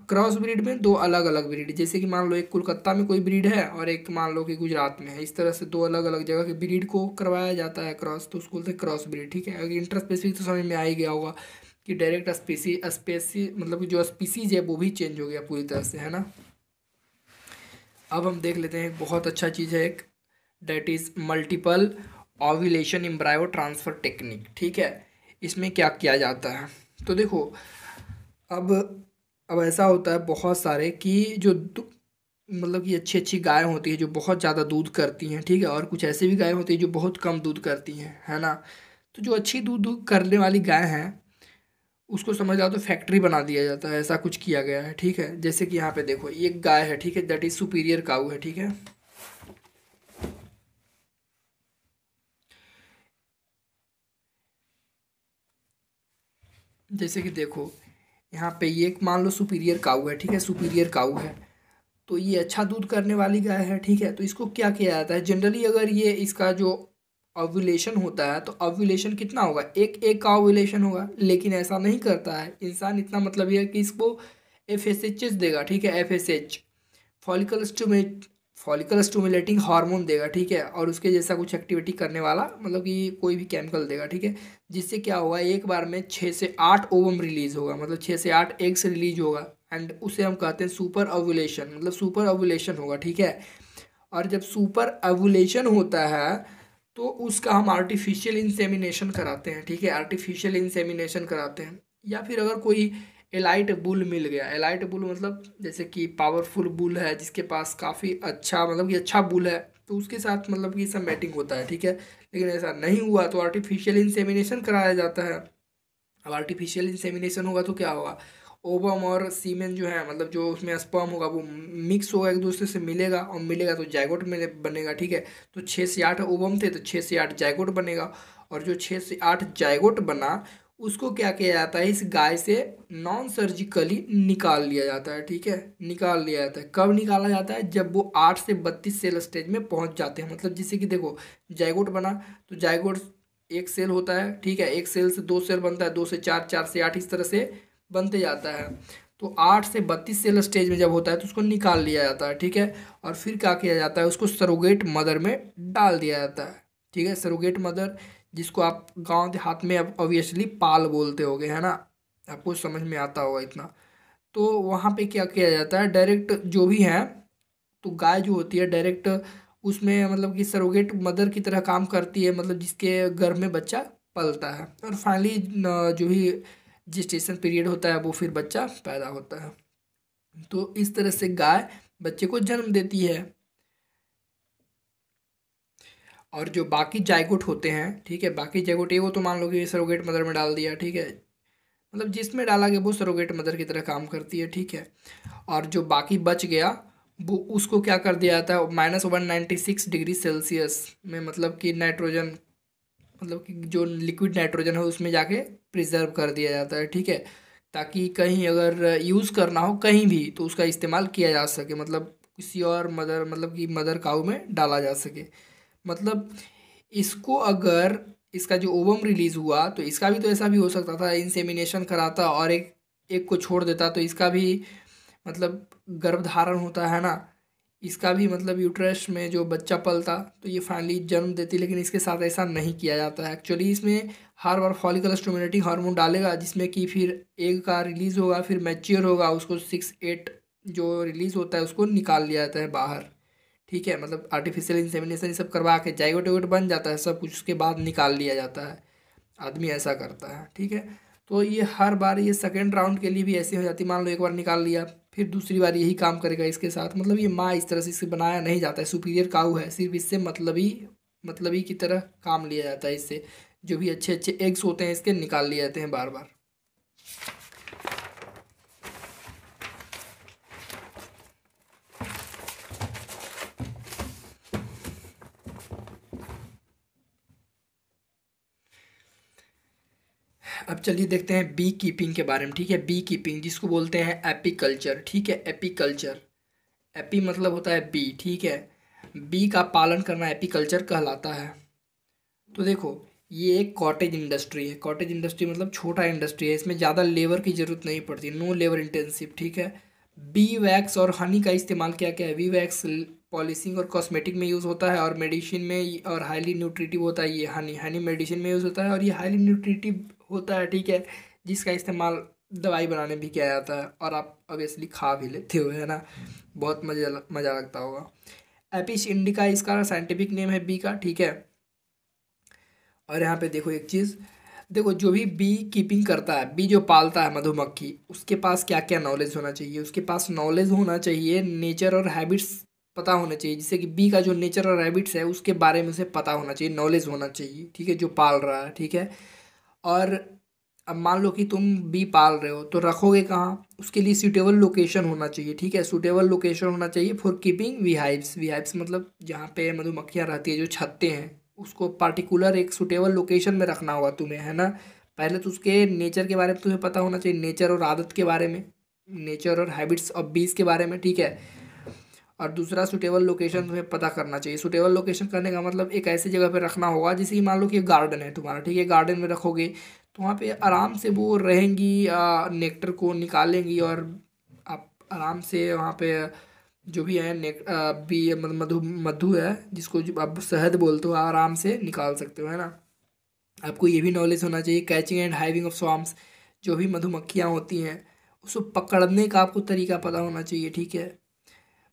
क्रॉस ब्रीड में दो अलग अलग ब्रीड, जैसे कि मान लो एक कोलकाता में कोई ब्रीड है और एक मान लो कि गुजरात में है, इस तरह से दो अलग अलग जगह के ब्रीड को करवाया जाता है क्रॉस, तो उसको बोलते हैं क्रॉस ब्रीड, ठीक है। अगर इंटर स्पेसिफिक तो समझ में आ ही गया होगा कि डायरेक्ट स्पेसी मतलब कि जो स्पीसीज है वो भी चेंज हो गया पूरी तरह से, है ना। अब हम देख लेते हैं एक बहुत अच्छा चीज़ है एक, that is multiple ovulation embryo transfer technique, ठीक है। इसमें क्या किया जाता है, तो देखो अब अब ऐसा होता है बहुत सारे कि जो मतलब कि अच्छी अच्छी गाय होती है जो बहुत ज़्यादा दूध करती हैं, ठीक है, और कुछ ऐसी भी गाय होती है जो बहुत कम दूध करती हैं, है ना। तो जो अच्छी दूध करने वाली गाय हैं उसको समझ आओ तो फैक्ट्री बना दिया जाता है, ऐसा कुछ किया गया है, ठीक है। जैसे कि यहाँ पे देखो एक गाय है, ठीक है, दैट इज सुपीरियर काऊ है, ठीक है। जैसे कि देखो यहाँ पे ये एक मान लो सुपीरियर काऊ है, ठीक है, सुपीरियर काऊ है, तो ये अच्छा दूध करने वाली गाय है, ठीक है। तो इसको क्या किया जाता है जनरली, अगर ये इसका जो ओव्यूलेशन होता है तो ओव्यूलेशन कितना होगा, एक एक का ओव्यूलेशन होगा, लेकिन ऐसा नहीं करता है इंसान, इतना मतलब ये है कि इसको FSH देगा, ठीक है, FSH, follicle stimulate, follicle stimulating hormone देगा, ठीक है, और उसके जैसा कुछ एक्टिविटी करने वाला मतलब कि कोई भी केमिकल देगा, ठीक है। जिससे क्या होगा, एक बार में 6 से 8 ओवम रिलीज होगा, मतलब 6 से 8 एग्स रिलीज होगा, एंड उसे हम कहते हैं सुपर ओव्यूलेशन, मतलब सुपर ओव्यूलेशन होगा, ठीक है। और जब सुपर ओव्यूलेशन होता है तो उसका हम आर्टिफिशियल इंसेमिनेशन कराते हैं, ठीक है, आर्टिफिशियल इंसेमिनेशन कराते हैं। या फिर अगर कोई एलाइट बुल मिल गया, एलाइट बुल मतलब जैसे कि पावरफुल बुल है जिसके पास काफ़ी अच्छा मतलब कि अच्छा बुल है, तो उसके साथ मतलब कि सब मैटिंग होता है, ठीक है। लेकिन ऐसा नहीं हुआ तो आर्टिफिशियल इंसेमिनेशन कराया जाता है। अब आर्टिफिशियल इंसेमिनेशन होगा तो क्या होगा, ओवम और सीमेन जो है मतलब जो उसमें स्पर्म होगा वो मिक्स होगा, एक दूसरे से मिलेगा, और मिलेगा तो जाइगोट में बनेगा, ठीक है। तो 6 से 8 ओवम थे तो 6 से 8 जाइगोट बनेगा, और जो 6 से 8 जाइगोट बना उसको क्या किया जाता है, इस गाय से नॉन सर्जिकली निकाल लिया जाता है, ठीक है। निकाल लिया जाता है, कब निकाला जाता है, जब वो 8 से 32 सेल स्टेज में पहुंच जाते हैं। मतलब जैसे कि देखो, जाइगोट बना, तो जाइगोट एक सेल होता है, ठीक है, एक सेल से 2 सेल बनता है, 2 से 4, 4 से 8, इस तरह से बनते जाता है। तो 8 से 32 सेल स्टेज में जब होता है तो उसको निकाल लिया जाता है, ठीक है। और फिर क्या किया जाता है, उसको सरोगेट मदर में डाल दिया जाता है, ठीक है। सरोगेट मदर, जिसको आप गांव देहात में अब ऑब्वियसली पाल बोलते होगे, है ना, आपको समझ में आता होगा इतना। तो वहाँ पे क्या किया जाता है, डायरेक्ट जो भी है, तो गाय जो होती है डायरेक्ट उसमें मतलब कि सरोगेट मदर की तरह काम करती है, मतलब जिसके गर्भ में बच्चा पलता है, और फाइनली जो भी जेस्टेशन पीरियड होता है वो फिर बच्चा पैदा होता है। तो इस तरह से गाय बच्चे को जन्म देती है। और जो बाकी जायगोट होते हैं, ठीक है, बाकी जायगोट, ये वो तो मान लो कि सरोगेट मदर में डाल दिया, ठीक है, मतलब जिसमें डाला गया वो सरोगेट मदर की तरह काम करती है, ठीक है। और जो बाकी बच गया, वो उसको क्या कर दिया जाता है, -196 डिग्री सेल्सियस में, मतलब कि नाइट्रोजन, मतलब कि जो लिक्विड नाइट्रोजन है उसमें जाके प्रिजर्व कर दिया जाता है, ठीक है। ताकि कहीं अगर यूज़ करना हो कहीं भी तो उसका इस्तेमाल किया जा सके, मतलब किसी और मदर, मतलब कि मदर काऊ में डाला जा सके। मतलब इसको अगर, इसका जो ओवम रिलीज हुआ तो इसका भी तो ऐसा भी हो सकता था, इंसेमिनेशन कराता और एक एक को छोड़ देता तो इसका भी मतलब गर्भधारण होता है ना, इसका भी मतलब यूट्रस में जो बच्चा पलता तो ये फाइनली जन्म देती। लेकिन इसके साथ ऐसा नहीं किया जाता है एक्चुअली, इसमें हर बार फॉलिकल स्टिमुलेटिंग हार्मोन डालेगा, जिसमें कि फिर एग का रिलीज होगा, फिर मैच्योर होगा, उसको 6-8 जो रिलीज होता है उसको निकाल लिया जाता है बाहर, ठीक है। मतलब आर्टिफिशियल इंसेमिनेशन ये सब करवा के जाइगोट वाइगोट बन जाता है सब कुछ, उसके बाद निकाल लिया जाता है। आदमी ऐसा करता है, ठीक है। तो ये हर बार ये सेकेंड राउंड के लिए भी ऐसे हो जाती, मान लो एक बार निकाल लिया, फिर दूसरी बार यही काम करेगा इसके साथ। मतलब ये माँ इस तरह से इसे बनाया नहीं जाता है, सुपीरियर काऊ है, सिर्फ इससे मतलब ही की तरह काम लिया जाता है इससे। जो भी अच्छे अच्छे एग्स होते हैं इसके निकाल लिए जाते हैं बार बार। अब चलिए देखते हैं बी कीपिंग के बारे में, ठीक है। बी कीपिंग जिसको बोलते हैं एपीकल्चर, ठीक है, एपीकल्चर। एपी मतलब होता है बी, ठीक है। बी का पालन करना एपीकल्चर कहलाता है। तो देखो, ये एक कॉटेज इंडस्ट्री है। कॉटेज इंडस्ट्री मतलब छोटा इंडस्ट्री है, इसमें ज़्यादा लेबर की ज़रूरत नहीं पड़ती, नो लेबर इंटेंसिव, ठीक है। बी वैक्स और हनी का इस्तेमाल क्या क्या है, बी वैक्स पॉलिशिंग और कॉस्मेटिक में यूज़ होता है, और मेडिसिन में, और हाईली न्यूट्रिटिव होता है ये हनी। हनी मेडिसिन में यूज़ होता है और ये हाईली न्यूट्रिटिव होता है, ठीक है, जिसका इस्तेमाल दवाई बनाने भी किया जाता है, और आप ऑब्वियसली खा भी लेते हो, है ना, बहुत मज़ा लगता होगा। एपिस इंडिका इसका साइंटिफिक नेम है बी का, ठीक है। और यहाँ पे देखो एक चीज़, देखो जो भी बी कीपिंग करता है, बी जो पालता है मधुमक्खी, उसके पास क्या क्या नॉलेज होना चाहिए, उसके पास नॉलेज होना चाहिए, नेचर और हैबिट्स पता होना चाहिए। जैसे कि बी का जो नेचर और हैबिट्स है उसके बारे में उसे पता होना चाहिए, नॉलेज होना चाहिए, ठीक है, जो पाल रहा है, ठीक है। और अब मान लो कि तुम बी पाल रहे हो तो रखोगे कहाँ, उसके लिए सूटेबल लोकेशन होना चाहिए, ठीक है। सूटेबल लोकेशन होना चाहिए for keeping beehives. Beehives मतलब जहाँ पे मधुमक्खियाँ रहती है, जो छत्ते हैं, उसको पार्टिकुलर एक सूटेबल लोकेशन में रखना होगा तुम्हें, है ना। पहले तो उसके नेचर के बारे में तुम्हें पता होना चाहिए, नेचर और आदत के बारे में, नेचर और हैबिट्स ऑफ बीज के बारे में, ठीक है। और दूसरा सूटेबल लोकेशन तुम्हें पता करना चाहिए। सूटेबल लोकेशन करने का मतलब एक ऐसी जगह पे रखना होगा, जैसे कि मान लो कि गार्डन है तुम्हारा, ठीक है, गार्डन में रखोगे तो वहाँ पे आराम से वो रहेंगी, नेक्टर को निकालेंगी, और आप आराम से वहाँ पे जो भी है बी मतलब मधु मधु है, जिसको जो आप शहद बोलते हो, आराम से निकाल सकते हो, है ना। आपको ये भी नॉलेज होना चाहिए catching and hiving of swarms. जो भी मधुमक्खियाँ होती हैं उसको पकड़ने का आपको तरीका पता होना चाहिए, ठीक है।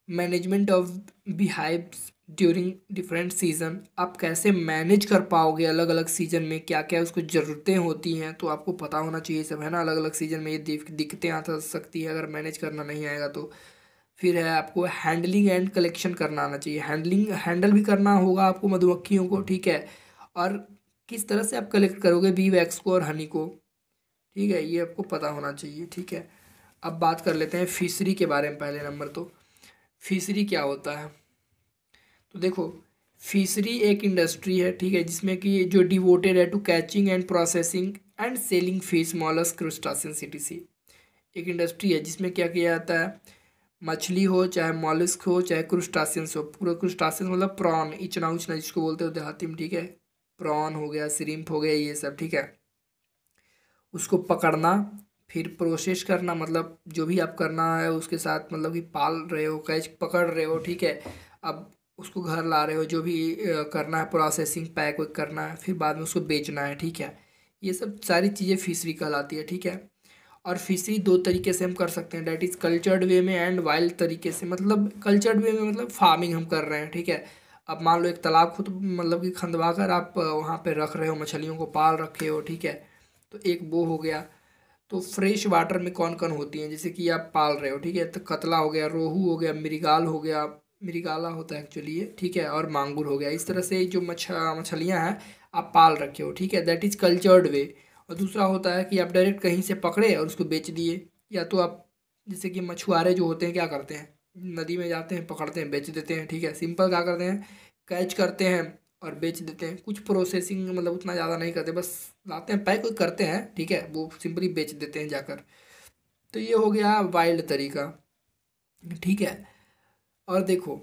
Management of beehives during different season, आप कैसे मैनेज कर पाओगे अलग अलग सीजन में, क्या क्या उसको ज़रूरतें होती हैं, तो आपको पता होना चाहिए सब, है ना। अलग अलग सीजन में ये दिक्कतें आ सकती है अगर मैनेज करना नहीं आएगा तो। फिर है आपको हैंडलिंग एंड कलेक्शन करना आना चाहिए, हैंडल भी करना होगा आपको मधुमक्खियों को, ठीक है। और किस तरह से आप कलेक्ट करोगे बी वैक्स को और हनी को, ठीक है, ये आपको पता होना चाहिए, ठीक है। अब बात कर लेते हैं फिशरी के बारे में। पहले नंबर तो फिशरी क्या होता है, तो देखो, फिशरी एक इंडस्ट्री है, ठीक है, जिसमें कि जो डिवोटेड है to catching and processing and selling fish, mollusc, crustacean, सीटीसी। एक इंडस्ट्री है जिसमें क्या किया जाता है, मछली हो चाहे मॉलस्क हो चाहे क्रुस्टासियंस हो, पूरा क्रुस्टासियंस मतलब प्रॉन, इचना उचना जिसको बोलते हो देहाती में, ठीक है, प्रॉन हो गया, श्रिम्प हो गया, ये सब, ठीक है, उसको पकड़ना, फिर प्रोसेस करना, मतलब जो भी आप करना है उसके साथ, मतलब कि पाल रहे हो, कैच पकड़ रहे हो, ठीक है, अब उसको घर ला रहे हो, जो भी करना है, प्रोसेसिंग पैक वैक करना है, फिर बाद में उसको बेचना है, ठीक है, ये सब सारी चीज़ें फिशरी कहलाती है, ठीक है। और फिशरी दो तरीके से हम कर सकते हैं, डैट इज़ कल्चर्ड वे में एंड वाइल्ड तरीके से। मतलब कल्चर्ड वे में मतलब फार्मिंग हम कर रहे हैं, ठीक है। अब मान लो एक तालाब खुद मतलब कि खंदवा कर आप वहाँ पे रख रहे हो, मछलियों को पाल रखे हो, ठीक है, तो एक वो हो गया। तो फ्रेश वाटर में कौन कौन होती हैं, जैसे कि आप पाल रहे हो, ठीक है, तो कतला हो गया, रोहू हो गया, मृगाल हो गया, मृगाला होता है एक्चुअली ये, ठीक है, और मांगुर हो गया। इस तरह से जो मछलियाँ हैं आप पाल रखे हो, ठीक है, दैट इज़ कल्चर्ड वे। और दूसरा होता है कि आप डायरेक्ट कहीं से पकड़े और उसको बेच दिए, या तो आप जैसे कि मछुआरे जो होते हैं क्या करते हैं, नदी में जाते हैं, पकड़ते हैं, बेच देते हैं, ठीक है, सिंपल क्या करते हैं, कैच करते हैं और बेच देते हैं, कुछ प्रोसेसिंग मतलब उतना ज़्यादा नहीं करते, बस लाते हैं, पैक करते हैं, ठीक है, वो सिंपली बेच देते हैं जाकर। तो ये हो गया वाइल्ड तरीका, ठीक है। और देखो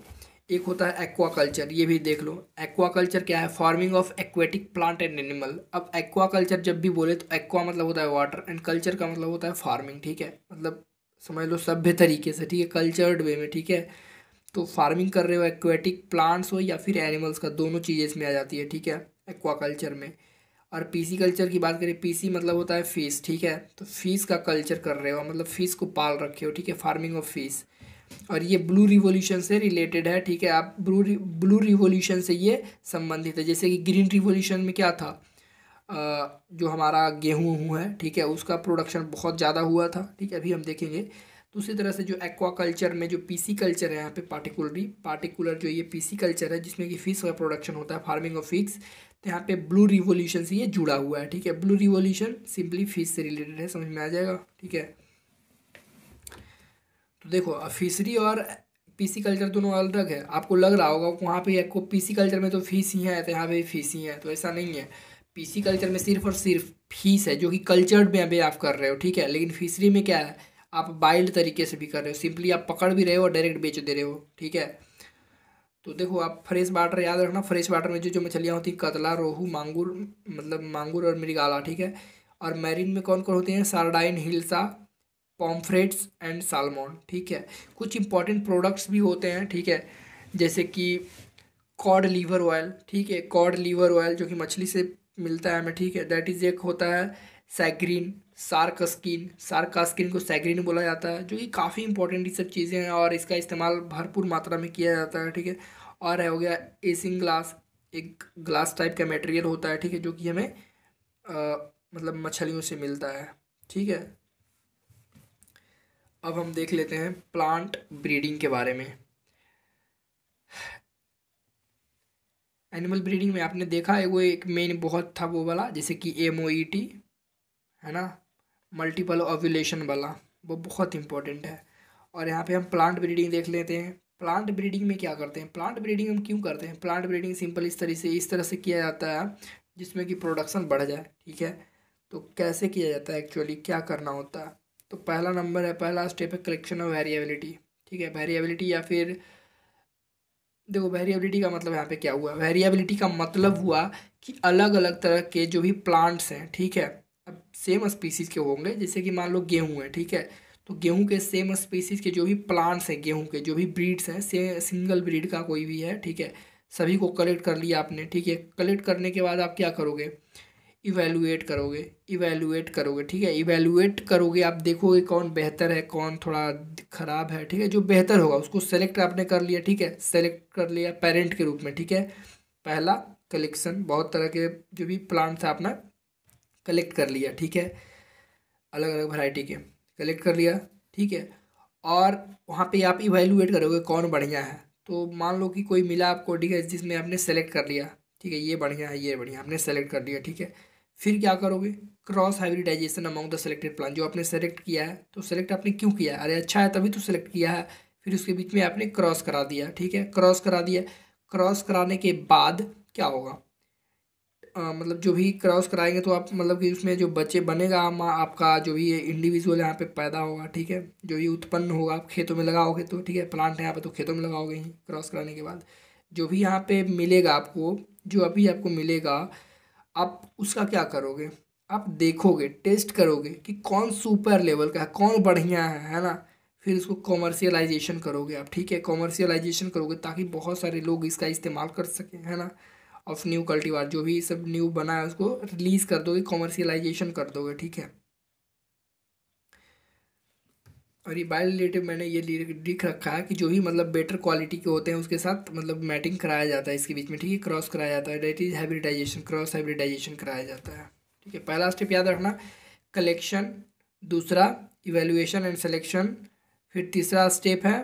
एक होता है एक्वाकल्चर, ये भी देख लो। एक्वाकल्चर क्या है, farming of aquatic plant and animal. अब एक्वाकल्चर जब भी बोले तो एक्वा मतलब होता है वाटर एंड कल्चर का मतलब होता है फार्मिंग, ठीक है, मतलब समझ लो सभ्य तरीके से, ठीक है, कल्चर्ड वे में, ठीक है। तो फार्मिंग कर रहे हो, एक्वेटिक प्लांट्स हो या फिर एनिमल्स का, दोनों चीज़ें इसमें आ जाती है, ठीक है, एक्वाकल्चर में। और पीसी कल्चर की बात करें, पीसी मतलब होता है फिश, ठीक है, तो फिश का कल्चर कर रहे हो, मतलब फिश को पाल रखे हो, ठीक है, फार्मिंग ऑफ फिश। और ये ब्लू रिवॉल्यूशन से रिलेटेड है, ठीक है, आप ब्लू रिवॉल्यूशन से ये संबंधित है। जैसे कि ग्रीन रिवॉल्यूशन में क्या था, जो हमारा गेहूँ है, ठीक है, उसका प्रोडक्शन बहुत ज़्यादा हुआ था, ठीक है, अभी हम देखेंगे। तो उसी तरह से जो एक्वा कल्चर में जो पीसी कल्चर है यहाँ पे, पार्टिकुलर जो ये पीसी कल्चर है जिसमें कि फिश का प्रोडक्शन होता है, फार्मिंग ऑफ फिश, तो यहाँ पे ब्लू रिवॉल्यूशन से ये जुड़ा हुआ है, ठीक है, ब्लू रिवॉल्यूशन सिंपली फिश से रिलेटेड है, समझ में आ जाएगा, ठीक है। तो देखो फिशरी और पीसी कल्चर दोनों अलग है, आपको लग रहा होगा वहाँ पे आपको पीसी कल्चर में तो फीस ही है, तो यहाँ पे भी फीस ही है, तो ऐसा नहीं है। पीसी कल्चर में सिर्फ और सिर्फ फीस है, जो कि कल्चर्ड में अभी आप कर रहे हो, ठीक है, लेकिन फिशरी में क्या है, आप वाइल्ड तरीके से भी कर रहे हो, सिंपली आप पकड़ भी रहे हो और डायरेक्ट बेच दे रहे हो, ठीक है। तो देखो आप फ्रेश वाटर याद रखना, फ्रेश वाटर में जो जो मछलियाँ होती हैं, कतला, रोहू, मांगुर, मतलब मांगुर और मृगाला, ठीक है। और मैरीन में कौन कौन होते हैं, सार्डाइन, हिल्सा, पॉम्फ्रेट्स एंड सालमोन, ठीक है। कुछ इंपॉर्टेंट प्रोडक्ट्स भी होते हैं, ठीक है, जैसे कि कॉड लीवर ऑयल, ठीक है, कॉड लीवर ऑयल जो कि मछली से मिलता है हमें, ठीक है, दैट इज़ एक होता है सैग्रीन, सार्कास्किन को सैग्रीन बोला जाता है, जो कि काफ़ी इंपॉर्टेंट ये सब चीज़ें हैं और इसका इस्तेमाल भरपूर मात्रा में किया जाता है, ठीक है। और है हो गया एसिंग ग्लास, एक ग्लास टाइप का मटेरियल होता है, ठीक है, जो कि हमें मतलब मछलियों से मिलता है, ठीक है। अब हम देख लेते हैं प्लांट ब्रीडिंग के बारे में। एनिमल ब्रीडिंग में आपने देखा है वो एक मेन बहुत था वो वाला, जैसे कि MOET है ना, मल्टीपल ओव्यूलेशन वाला, वो बहुत इंपॉर्टेंट है। और यहाँ पे हम प्लांट ब्रीडिंग देख लेते हैं। प्लांट ब्रीडिंग में क्या करते हैं, प्लांट ब्रीडिंग हम क्यों करते हैं, प्लांट ब्रीडिंग सिंपल इस तरह से किया जाता है जिसमें कि प्रोडक्शन बढ़ जाए, ठीक है। तो कैसे किया जाता है, एक्चुअली क्या करना होता है, तो पहला नंबर है, पहला स्टेप है कलेक्शन ऑफ वेरिएबिलिटी, ठीक है, वेरिएबिलिटी या फिर देखो वेरिएबिलिटी का मतलब यहाँ पे क्या हुआ, वेरिएबिलिटी का मतलब हुआ कि अलग अलग तरह के जो भी प्लांट्स हैं, ठीक है, अब सेम स्पीसीज के होंगे, जैसे कि मान लो गेहूँ है, ठीक है, तो गेहूँ के सेम स्पीसीज के जो भी प्लांट्स हैं, गेहूँ के जो भी ब्रीड्स हैं, से सिंगल ब्रीड का कोई भी है, ठीक है, सभी को कलेक्ट कर लिया आपने, ठीक है, कलेक्ट करने के बाद आप क्या करोगे, इवैल्यूएट करोगे, ठीक है, इवैल्यूएट करोगे, आप देखोगे कौन बेहतर है, कौन थोड़ा ख़राब है, ठीक है, जो बेहतर होगा उसको सेलेक्ट आपने कर लिया, ठीक है, सेलेक्ट कर लिया पेरेंट के रूप में, ठीक है। पहला कलेक्शन, बहुत तरह के जो भी प्लांट्स है आपने कलेक्ट कर लिया, ठीक है, अलग अलग वैरायटी के कलेक्ट कर लिया, ठीक है। और वहाँ पे आप इवैल्यूएट करोगे कौन बढ़िया है, तो मान लो कि कोई मिला आपको, ठीक है, जिसमें आपने सेलेक्ट कर लिया, ठीक है, ये बढ़िया है, ये बढ़िया, आपने सेलेक्ट कर लिया, ठीक है। फिर क्या करोगे, cross hybridisation among the selected plant, जो आपने सेलेक्ट किया है, तो सेलेक्ट आपने क्यों किया है, अरे अच्छा है तभी तो सेलेक्ट किया है, फिर उसके बीच में आपने क्रॉस करा दिया, ठीक है, क्रॉस करा दिया, क्रॉस कराने के बाद क्या होगा, मतलब जो भी क्रॉस कराएंगे तो आप मतलब कि उसमें जो बच्चे बनेगा आपका जो भी इंडिविजुअल यहाँ पे पैदा होगा, ठीक है, जो भी उत्पन्न होगा आप खेतों में लगाओगे तो, ठीक है, प्लांट है यहाँ पे तो खेतों में लगाओगे ही क्रॉस कराने के बाद। जो भी यहाँ पे मिलेगा आपको, जो अभी आपको मिलेगा, आप उसका क्या करोगे, आप देखोगे, टेस्ट करोगे कि कौन सुपर लेवल का है, कौन बढ़िया है ना। फिर इसको कॉमर्शियलाइजेशन करोगे आप, ठीक है, कॉमर्शियलाइजेशन करोगे ताकि बहुत सारे लोग इसका इस्तेमाल कर सकें, है ना। ऑफ न्यू कल्टीवार जो भी सब न्यू बना है उसको रिलीज कर दोगे, कॉमर्शियलाइजेशन कर दोगे, ठीक है। और ये बायो रिलेटिव मैंने ये लिख रखा है कि जो भी मतलब बेटर क्वालिटी के होते हैं उसके साथ मतलब मैटिंग कराया जाता है इसके बीच में, ठीक है, क्रॉस कराया जाता है, that is hybridisation, cross hybridisation कराया जाता है, ठीक है। पहला स्टेप याद रखना कलेक्शन, दूसरा इवेल्युएशन एंड सिलेक्शन, फिर तीसरा स्टेप है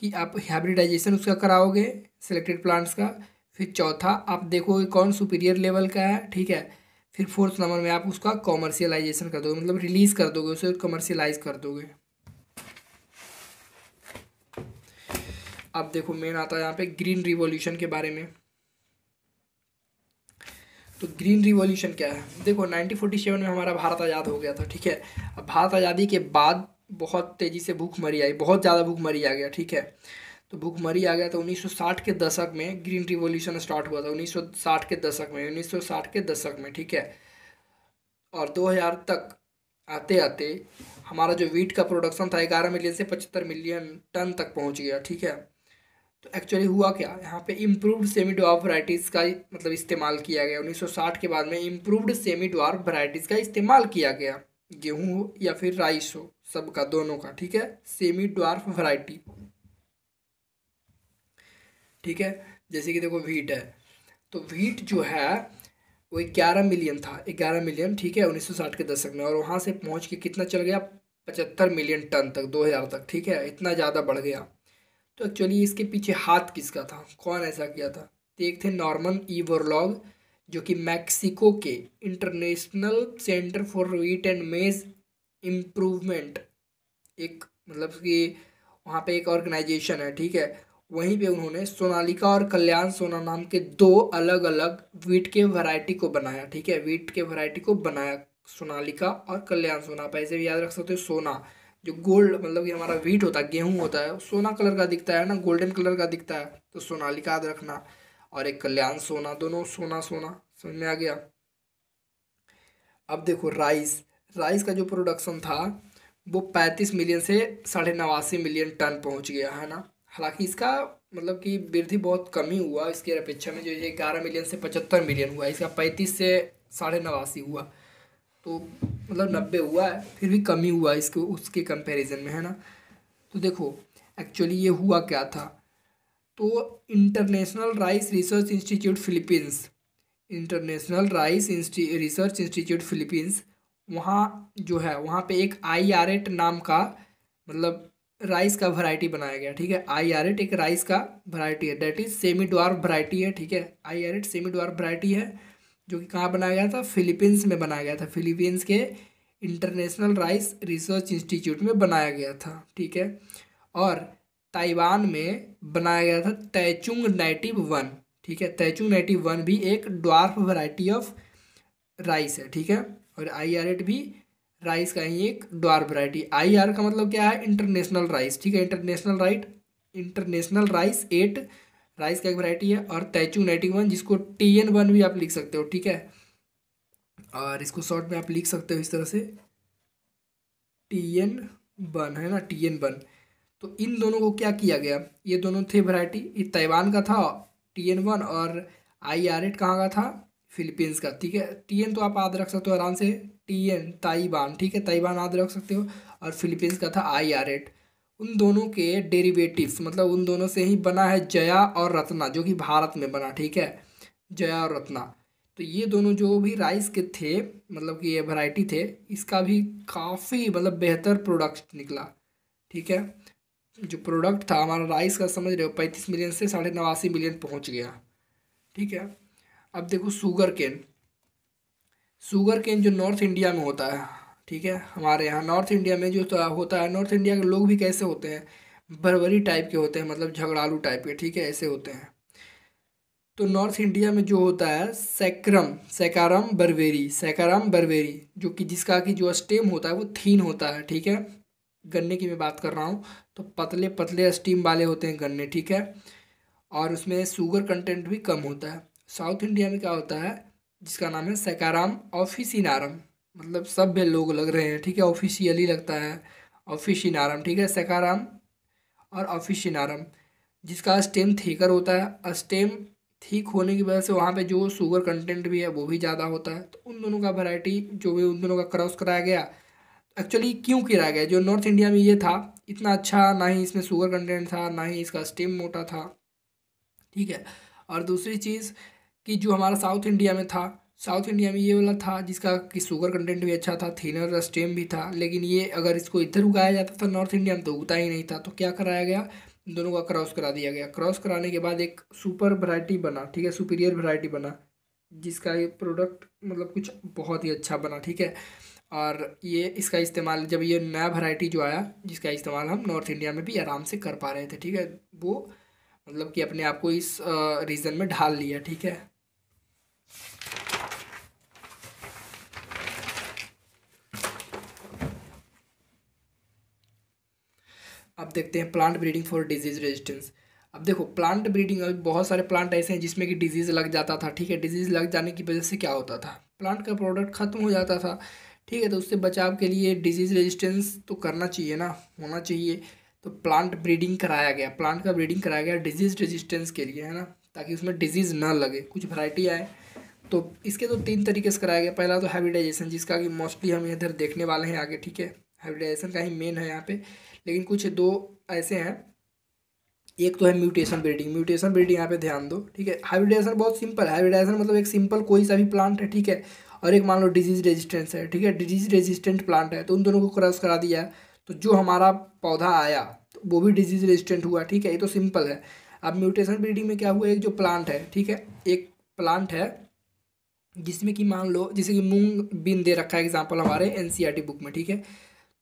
कि आप हाइब्रिडाइजेशन उसका कराओगे सिलेक्टेड प्लांट्स का, फिर चौथा आप देखोगे कौन सुपीरियर लेवल का है, ठीक है, फिर फोर्थ नंबर में आप उसका कॉमर्शियलाइजेशन कर दोगे, मतलब रिलीज कर दोगे उसे, कमर्शियलाइज कर दोगे। अब देखो मेन आता है यहाँ पे ग्रीन रिवॉल्यूशन के बारे में। तो ग्रीन रिवॉल्यूशन क्या है, देखो 1947 में हमारा भारत आज़ाद हो गया था, ठीक है। अब भारत आज़ादी के बाद बहुत तेज़ी से भूखमरी आई, बहुत ज़्यादा भूखमरी आ गया, ठीक है। तो भूखमरी आ गया तो 1960 के दशक में ग्रीन रिवॉल्यूशन स्टार्ट हुआ था, 1960 के दशक में, 1960 के दशक में, ठीक है। और 2000 तक आते आते हमारा जो वीट का प्रोडक्शन था 11 मिलियन से 75 मिलियन टन तक पहुंच गया, ठीक है। तो एक्चुअली हुआ क्या, यहाँ पे इम्प्रूव्ड सेमी ड्वार्फ वैराइटीज़ का मतलब इस्तेमाल किया गया 1960 के बाद में, इम्प्रूव्ड सेमी ड्वार्फ वैराइटीज़ का इस्तेमाल किया गया, गेहूँ हो या फिर राइस हो, सबका दोनों का, ठीक है, सेमी ड्वार्फ वैरायटी, ठीक है। जैसे कि देखो वीट है, तो वीट जो है वो 11 मिलियन था, 11 मिलियन, ठीक है, 1960 के दशक में, और वहाँ से पहुँच के कितना चल गया 75 मिलियन टन तक 2000 तक, ठीक है, इतना ज़्यादा बढ़ गया। तो एक्चुअली इसके पीछे हाथ किसका था, कौन ऐसा किया था, तो एक थे नॉर्मन ई बोरलॉग, जो कि मैक्सिको के international centre for wheat and मेज इम्प्रूवमेंट, एक मतलब कि वहाँ पे एक ऑर्गेनाइजेशन है, ठीक है, वहीं पे उन्होंने सोनालिका और कल्याण सोना नाम के दो अलग अलग वीट के वैरायटी को बनाया, ठीक है, वीट के वैरायटी को बनाया, सोनालिका और कल्याण सोना। आप ऐसे भी याद रख सकते हो, सोना जो गोल्ड मतलब कि हमारा वीट होता है, गेहूं होता है, सोना कलर का दिखता है ना, गोल्डन कलर का दिखता है, तो सोनालिका याद रखना, और एक कल्याण सोना, दोनों सोना सोना, समझ में आ गया। अब देखो राइस, राइस का जो प्रोडक्शन था वो 35 मिलियन से 89 मिलियन टन पहुंच गया, है ना। हालांकि इसका मतलब कि वृद्धि बहुत कम ही हुआ इसके अपेक्षा में, जो ये 11 मिलियन से 75 मिलियन हुआ, इसका 35 से 89 हुआ, तो मतलब 90 हुआ है, फिर भी कमी हुआ इसको उसके कंपैरिजन में, है ना। तो देखो एक्चुअली ये हुआ क्या था, तो international rice research institute Philippines, international rice research institute Philippines, वहाँ जो है वहाँ पे एक IR8 नाम का मतलब राइस का वैरायटी बनाया गया, ठीक है। IR8 एक राइस का वैरायटी है, that is semi dwarf variety है, ठीक है, IR8 सेमी ड्वार्फ वैरायटी है, जो कि कहाँ बनाया गया था, फिलीपींस में बनाया गया था, फिलीपींस के इंटरनेशनल राइस रिसर्च इंस्टीट्यूट में बनाया गया था, ठीक है। और ताइवान में बनाया गया था तैचुंग नेटिव वन, ठीक है, तैचुंग नेटिव वन भी एक ड्वार्फ वैरायटी ऑफ राइस है, ठीक है। और IR8 भी राइस का ही एक ड्वार्फ वैरायटी, IR का मतलब क्या है, इंटरनेशनल राइस, ठीक है, इंटरनेशनल राइस 8 राइस का एक वैरायटी है, और तैचुंग नेटिव वन जिसको TN1 भी आप लिख सकते हो, ठीक है, और इसको शॉर्ट में आप लिख सकते हो इस तरह से TN1, है ना, TN1। तो इन दोनों को क्या किया गया, ये दोनों थे वैरायटी, ये ताइवान का था TN1, और IR8 कहाँ का था, फिलीपींस का, ठीक है। TN तो आप याद रख सकते हो आराम से, TN ताइवान, ठीक है, ताइवान याद रख सकते हो, और फिलीपींस का था IR8। उन दोनों के डेरिवेटिव्स मतलब उन दोनों से ही बना है जया और रत्ना, जो कि भारत में बना, ठीक है, जया और रत्ना। तो ये दोनों जो भी राइस के थे मतलब कि ये वैरायटी थे, इसका भी काफ़ी मतलब बेहतर प्रोडक्ट निकला, ठीक है। जो प्रोडक्ट था हमारा राइस का, समझ रहे हो, 35 मिलियन से 89 मिलियन पहुंच गया, ठीक है। अब देखो शुगर केन, शुगर केन जो नॉर्थ इंडिया में होता है, ठीक है, हमारे यहाँ नॉर्थ इंडिया में जो होता है, नॉर्थ इंडिया के लोग भी कैसे होते हैं, बर्बरी टाइप के होते हैं, मतलब झगड़ालू टाइप के, ठीक है, ऐसे होते हैं। तो नॉर्थ इंडिया में जो होता है सैकाराम बर्बेरी, जो कि जिसका कि जो स्टेम होता है वो थीन होता है, ठीक है। गन्ने की मैं बात कर रहा हूँ, तो पतले पतले स्टीम वाले होते हैं गन्ने, ठीक है। और उसमें शुगर कंटेंट भी कम होता है। साउथ इंडिया में क्या होता है, जिसका नाम है सैकाराम ऑफिसिनारम, मतलब सभ्य लोग लग रहे हैं, ठीक है, ऑफिशियली लगता है ऑफिशिनारम, ठीक है, सैकाराम और ऑफिशिनारम, जिसका स्टेम थिकर होता है। स्टेम थिक होने की वजह से वहाँ पे जो शुगर कंटेंट भी है वो भी ज़्यादा होता है। तो उन दोनों का वैरायटी जो भी उन दोनों का क्रॉस कराया गया, एक्चुअली क्यों किया गया, जो नॉर्थ इंडिया में ये था इतना अच्छा, ना ही इसमें शुगर कंटेंट था, ना ही इसका स्टेम मोटा था, ठीक है। और दूसरी चीज़ कि जो हमारा साउथ इंडिया में था, साउथ इंडिया में ये वाला था जिसका कि शुगर कंटेंट भी अच्छा था, थिनर स्टेम भी था, लेकिन ये अगर इसको इधर उगाया जाता था नॉर्थ इंडिया में तो उगता ही नहीं था। तो क्या कराया गया, इन दोनों का क्रॉस करा दिया गया। क्रॉस कराने के बाद एक सुपर वैरायटी बना, ठीक है, सुपीरियर वैरायटी बना, जिसका ये प्रोडक्ट मतलब कुछ बहुत ही अच्छा बना, ठीक है। और ये इसका इस्तेमाल, जब ये नया वैरायटी जो आया जिसका इस्तेमाल हम नॉर्थ इंडिया में भी आराम से कर पा रहे थे, ठीक है, वो मतलब कि अपने आप को इस रीजन में ढाल लिया, ठीक है। अब देखते हैं plant breeding for disease resistance. अब देखो प्लांट ब्रीडिंग, अभी बहुत सारे प्लांट ऐसे हैं जिसमें कि डिजीज़ लग जाता था, ठीक है। डिजीज़ लग जाने की वजह से क्या होता था, प्लांट का प्रोडक्ट खत्म हो जाता था, ठीक है। तो उससे बचाव के लिए डिजीज़ रेजिस्टेंस तो करना चाहिए ना, होना चाहिए। तो प्लांट ब्रीडिंग कराया गया, प्लांट का ब्रीडिंग कराया गया डिजीज़ रेजिस्टेंस के लिए, है ना, ताकि उसमें डिजीज़ ना लगे, कुछ वैरायटी आए। तो इसके तो तीन तरीके से कराया गया। पहला तो हाइब्रिडाइजेशन, जिसका कि मोस्टली हम इधर देखने वाले हैं आगे, ठीक है, हाइब्रिडाइजेशन का ही मेन है यहाँ पे। लेकिन कुछ दो ऐसे हैं, एक तो है म्यूटेशन ब्रीडिंग। म्यूटेशन ब्रीडिंग यहाँ पे ध्यान दो, ठीक है। हाइब्रिडाइजेशन बहुत सिंपल है, हाइब्रिडाइजेशन मतलब एक सिंपल कोई सा भी प्लांट है, ठीक है, और एक मान लो डिजीज रेजिस्टेंस है, ठीक है, डिजीज रेजिस्टेंट प्लांट है, तो उन दोनों को क्रॉस करा दिया, तो जो हमारा पौधा आया तो वो भी डिजीज रेजिस्टेंट हुआ, ठीक है, ये तो सिंपल है। अब म्यूटेशन ब्रीडिंग में क्या हुआ, एक जो प्लांट है, ठीक है, एक प्लांट है जिसमें कि मान लो जैसे कि मूंग बीन दे रखा है एग्जाम्पल हमारे एनसीईआरटी बुक में, ठीक है।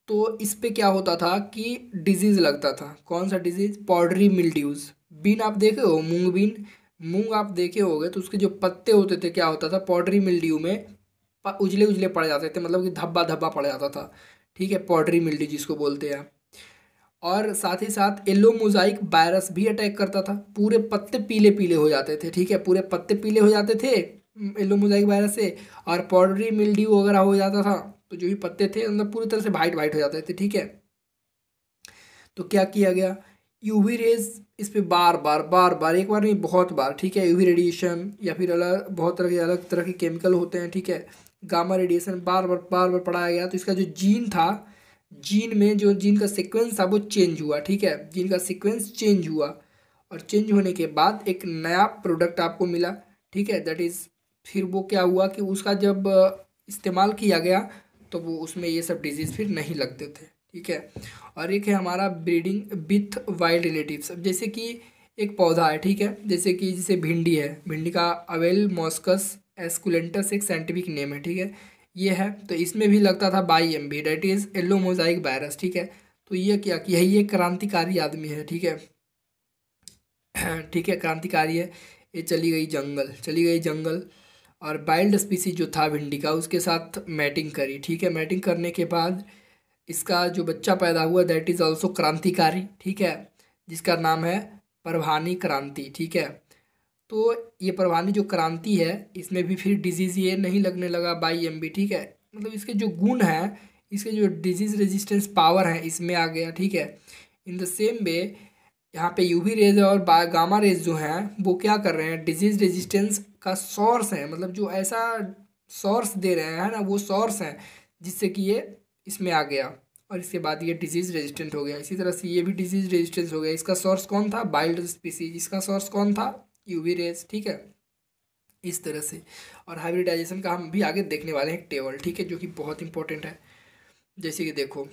तो इस पे क्या होता था कि डिजीज़ लगता था, कौन सा डिजीज़, पॉडरी मिल्ड्यूज। बीन आप देखे हो, मूंग बीन, मूंग आप देखे होगे तो उसके जो पत्ते होते थे क्या होता था, पॉडरी मिल्ड्यू में उजले उजले पड़ जाते थे, मतलब कि धब्बा धब्बा पड़ जाता था, ठीक है, पॉडरी मिल्ड्यू जिसको बोलते हैं। और साथ ही साथ येलो मोजाइक वायरस भी अटैक करता था, पूरे पत्ते पीले पीले हो जाते थे, ठीक है, पूरे पत्ते पीले हो जाते थे येलो मोजाइक वायरस से। और पॉडरी मिल्ड्यू वगैरह हो जाता था तो जो भी पत्ते थे मतलब पूरी तरह से वाइट वाइट हो जाते थे, ठीक है। तो क्या किया गया, यूवी रेज इस पे बार बार एक बार नहीं बहुत बार, ठीक है, यूवी रेडिएशन या फिर अलग तरह के केमिकल होते हैं, ठीक है, गामा रेडिएशन बार बार पढ़ाया गया। तो इसका जो जीन था, जीन में जो जीन का सीक्वेंस था वो चेंज हुआ, ठीक है, जीन का सीक्वेंस चेंज हुआ। और चेंज होने के बाद एक नया प्रोडक्ट आपको मिला, ठीक है, दैट इज़, फिर वो क्या हुआ कि उसका जब इस्तेमाल किया गया तो वो उसमें ये सब डिजीज़ फिर नहीं लगते थे, ठीक है। और एक है हमारा ब्रीडिंग विथ वाइल्ड रिलेटिव्स। अब जैसे कि एक पौधा है, ठीक है, जैसे भिंडी है, भिंडी का अवेल मॉस्कस एस्कुलेंटस एक साइंटिफिक नेम है, ठीक है, ये है। तो इसमें भी लगता था by M B, that is yellow mosaic virus, ठीक है। तो ये क्या किया, ये क्रांतिकारी आदमी है, ठीक है, ठीक है, क्रांतिकारी है। ये चली गई जंगल और वाइल्ड स्पीसी जो था भिंडी का उसके साथ मैटिंग करी, ठीक है। मैटिंग करने के बाद इसका जो बच्चा पैदा हुआ दैट इज़ ऑल्सो क्रांतिकारी, ठीक है, जिसका नाम है परभानी क्रांति, ठीक है। तो ये परभानी जो क्रांति है इसमें भी फिर डिजीज़ ये नहीं लगने लगा बाई एम बी, ठीक है, मतलब इसके जो गुण हैं, इसके जो डिजीज़ रेजिस्टेंस पावर है इसमें आ गया, ठीक है। इन द सेम वे यहाँ पे यूवी रेज और गामा रेज जो हैं वो क्या कर रहे हैं, डिजीज़ रेजिस्टेंस का सोर्स है, मतलब जो ऐसा सोर्स दे रहे हैं ना, वो सोर्स हैं जिससे कि ये इसमें आ गया और इसके बाद ये डिजीज़ रेजिस्टेंट हो गया। इसी तरह से ये भी डिजीज़ रेजिस्टेंस हो गया। इसका सोर्स कौन था, वाइल्ड स्पीसीज, इसका सोर्स कौन था, यूवी रेज, ठीक है, इस तरह से। और हाइब्रिडाइजेशन का हम भी आगे देखने वाले हैं एक टेबल, ठीक है, जो कि बहुत इंपॉर्टेंट है। जैसे कि देखो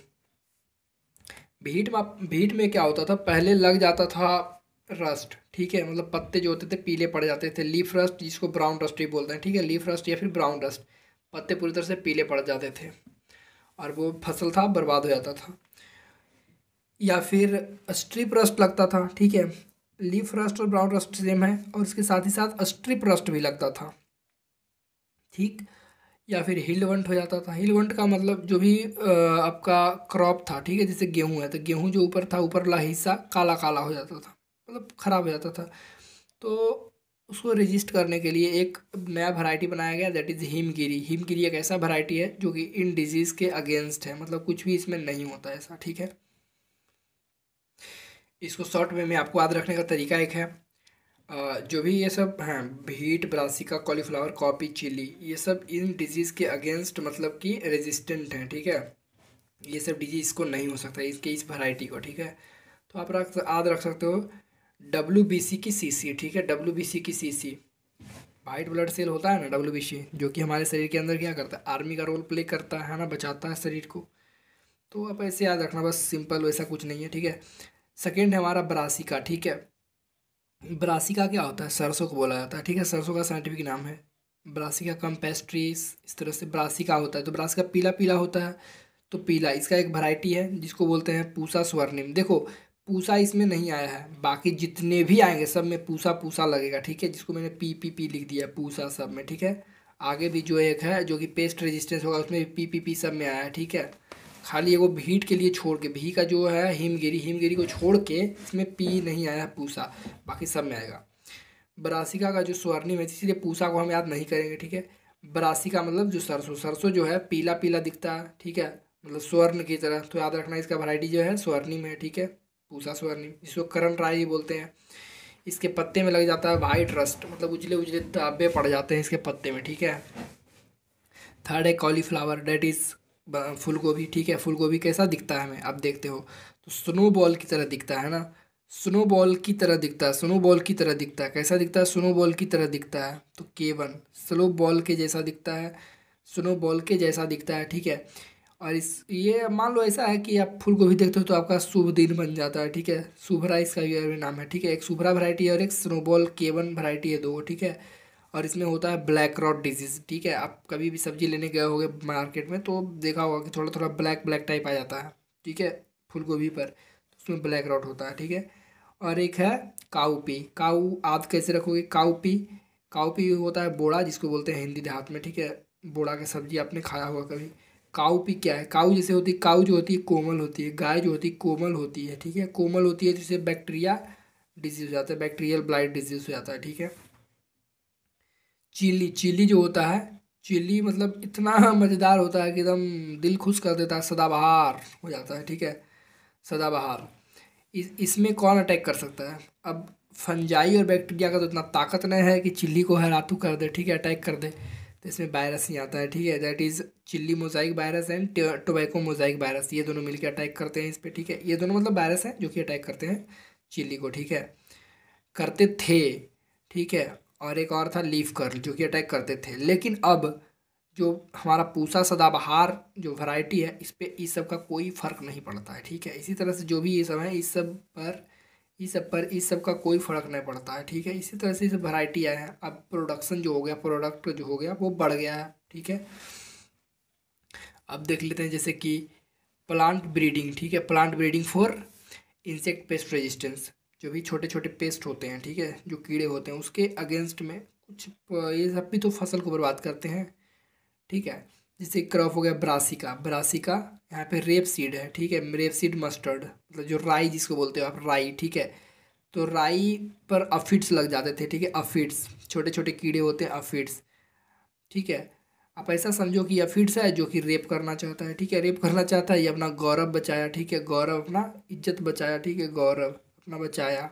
भीट में क्या होता था, पहले लग जाता था रस्ट, ठीक है, मतलब पत्ते जो होते थे पीले पड़ जाते थे, लीफ रस्ट जिसको ब्राउन रस्ट भी बोलते हैं, ठीक है, लीफ रस्ट या फिर ब्राउन रस्ट, पत्ते पूरी तरह से पीले पड़ जाते थे और वो फसल था बर्बाद हो जाता था। या फिर स्ट्रिप रस्ट लगता था, ठीक है, लीफ रस्ट और ब्राउन रस्ट सेम है, और इसके साथ ही साथ स्ट्रिप रस्ट भी लगता था, ठीक। या फिर हिलवंट हो जाता था। हिलवंट का मतलब जो भी आपका क्रॉप था, ठीक है, जैसे गेहूं है तो गेहूं जो ऊपर था, ऊपर वाला हिस्सा काला काला हो जाता था, मतलब खराब हो जाता था। तो उसको रजिस्ट करने के लिए एक नया वैरायटी बनाया गया, दैट इज़ हिमगिरी। हिमगिरी एक ऐसा वैरायटी है जो कि इन डिजीज़ के अगेंस्ट है, मतलब कुछ भी इसमें नहीं होता ऐसा, ठीक है। इसको शॉर्ट में आपको याद रखने का तरीका एक है, जो भी ये सब हैं, beet, brassica, cauliflower, cowpea, chilli, ये सब इन डिजीज़ के अगेंस्ट मतलब कि रेजिस्टेंट हैं, ठीक है। ये सब डिजीज़ को नहीं हो सकता इसके इस वैरायटी को, ठीक है। तो आप याद रख सकते हो WBC की CC, ठीक है, WBC की CC वाइट ब्लड सेल होता है ना, WBC, जो कि हमारे शरीर के अंदर क्या करता है, आर्मी का रोल प्ले करता है ना, बचाता है शरीर को। तो आप ऐसे याद रखना, बस सिंपल, वैसा कुछ नहीं है, ठीक है। सेकेंड है हमारा ब्रासिका, ठीक है। ब्रासिका क्या होता है, सरसों को बोला जाता है, ठीक है, सरसों का साइंटिफिक नाम है ब्रासिका कम्पेस्ट्रीज, इस तरह से ब्रासिका होता है। तो ब्रासिका पीला पीला होता है, तो पीला इसका एक वैरायटी है जिसको बोलते हैं पूसा स्वर्णिम। देखो पूसा इसमें नहीं आया है, बाकी जितने भी आएंगे सब में पूसा पूसा लगेगा, ठीक है, जिसको मैंने PPP लिख दिया, पूसा सब में, ठीक है। आगे भी जो एक है जो कि पेस्ट रेजिस्टेंस होगा उसमें PPP सब में आया है, ठीक है। खाली एगो भीट के लिए छोड़ के, भी का जो है हिमगिरी, हिमगिरी को छोड़ के इसमें पी नहीं आया है पूसा, बाकी सब में आएगा। ब्रासिका का जो स्वर्णिम है, इसीलिए पूसा को हम याद नहीं करेंगे, ठीक है। ब्रासिका मतलब जो सरसों, सरसों जो है पीला पीला दिखता है, ठीक है, मतलब स्वर्ण की तरह, तो याद रखना इसका वैरायटी जो है स्वर्णिम है, ठीक है, पूसा स्वर्णिम, जिसको करण राई बोलते हैं। इसके पत्ते में लग जाता है वाइट रस्ट, मतलब उजले उजले धब्बे पड़ जाते हैं इसके पत्ते में, ठीक है। थर्ड है कॉलीफ्लावर, डेट इज़ फूल गोभी, ठीक है। फूल गोभी कैसा दिखता है हमें, आप देखते हो तो स्नो बॉल की तरह दिखता है ना, स्नो बॉल की तरह दिखता है, स्नो बॉल की तरह दिखता है, कैसा दिखता है, स्नो बॉल की तरह दिखता है, तो K1 स्लो बॉल के जैसा दिखता है, स्नो बॉल के जैसा दिखता है, ठीक है। और इस ये मान लो ऐसा है कि आप फूल गोभी देखते हो तो आपका शुभ दिन बन जाता है, ठीक है। शुभ्रा इसका भी नाम है, ठीक है, एक शुभ्रा वैरायटी है और एक स्नोबॉल K1 वैरायटी है, दो, ठीक है। और इसमें होता है ब्लैक रॉट डिजीज़, ठीक है। आप कभी भी सब्जी लेने गए होगे मार्केट में तो देखा होगा कि थोड़ा थोड़ा ब्लैक ब्लैक टाइप आ जाता है, ठीक है, फूल गोभी पर, तो उसमें ब्लैक रॉट होता है, ठीक है। और एक है काउपी, काऊ आप कैसे रखोगे, काउपी, काउपी होता है बोड़ा, जिसको बोलते हैं हिंदी देहात में, ठीक है। बोड़ा की सब्जी आपने खाया होगा कभी। काउपी क्या है, काऊ जैसे होती है, काऊ जो होती है कोमल होती है, गाय जो होती है कोमल होती है, ठीक है, कोमल होती है, जिससे बैक्टीरिया डिजीज हो जाता है, बैक्टीरियल ब्लाइट डिजीज हो जाता है, ठीक है। चिली, चिली जो होता है, चिली मतलब इतना मज़ेदार होता है कि एकदम दिल खुश कर देता है, सदाबहार हो जाता है, ठीक है, सदाबहार। इसमें कौन अटैक कर सकता है, अब फंजाई और बैक्टीरिया का तो इतना ताकत नहीं है कि चिल्ली को हैरातू कर दे, ठीक है, अटैक कर दे। तो इसमें वायरस ही आता है, ठीक है, that is chilli Mosaic virus and tobacco Mosaic virus, ये दोनों मिलकर अटैक करते हैं इस पर, ठीक है। ये दोनों मतलब वायरस हैं जो कि अटैक करते हैं चिल्ली को, ठीक है, करते थे, ठीक है। और एक और था लीफ कर्ल जो कि अटैक करते थे, लेकिन अब जो हमारा पूसा सदाबहार जो वैरायटी है इस पे इस सब का कोई फर्क नहीं पड़ता है, ठीक है। इसी तरह से जो भी ये सब है इस सब का कोई फर्क नहीं पड़ता है, ठीक है। इसी तरह से सब वैरायटी आए हैं, अब प्रोडक्शन जो हो गया, प्रोडक्ट जो हो गया वो बढ़ गया है, ठीक है। अब देख लेते हैं जैसे कि प्लांट ब्रीडिंग, ठीक है, plant breeding for insect pest resistance, जो भी छोटे छोटे पेस्ट होते हैं, ठीक है, जो कीड़े होते हैं उसके अगेंस्ट में कुछ ये सब भी तो फसल को बर्बाद करते हैं, ठीक है। जैसे क्रॉप हो गया ब्रासिका, ब्रासिका यहाँ पे रेप सीड है, ठीक है, रेप सीड मस्टर्ड, मतलब जो राई जिसको बोलते हो आप, राई, ठीक है। तो राई पर अफिड्स लग जाते थे, ठीक है, अफिड्स छोटे छोटे कीड़े होते हैं, अफिड्स, ठीक है। आप ऐसा समझो कि अफिड्स है जो कि रेप करना चाहता है, ठीक है, रेप करना चाहता है, ये अपना गौरव बचाया, ठीक है, गौरव अपना इज्जत बचाया, ठीक है, गौरव अपना बचाया।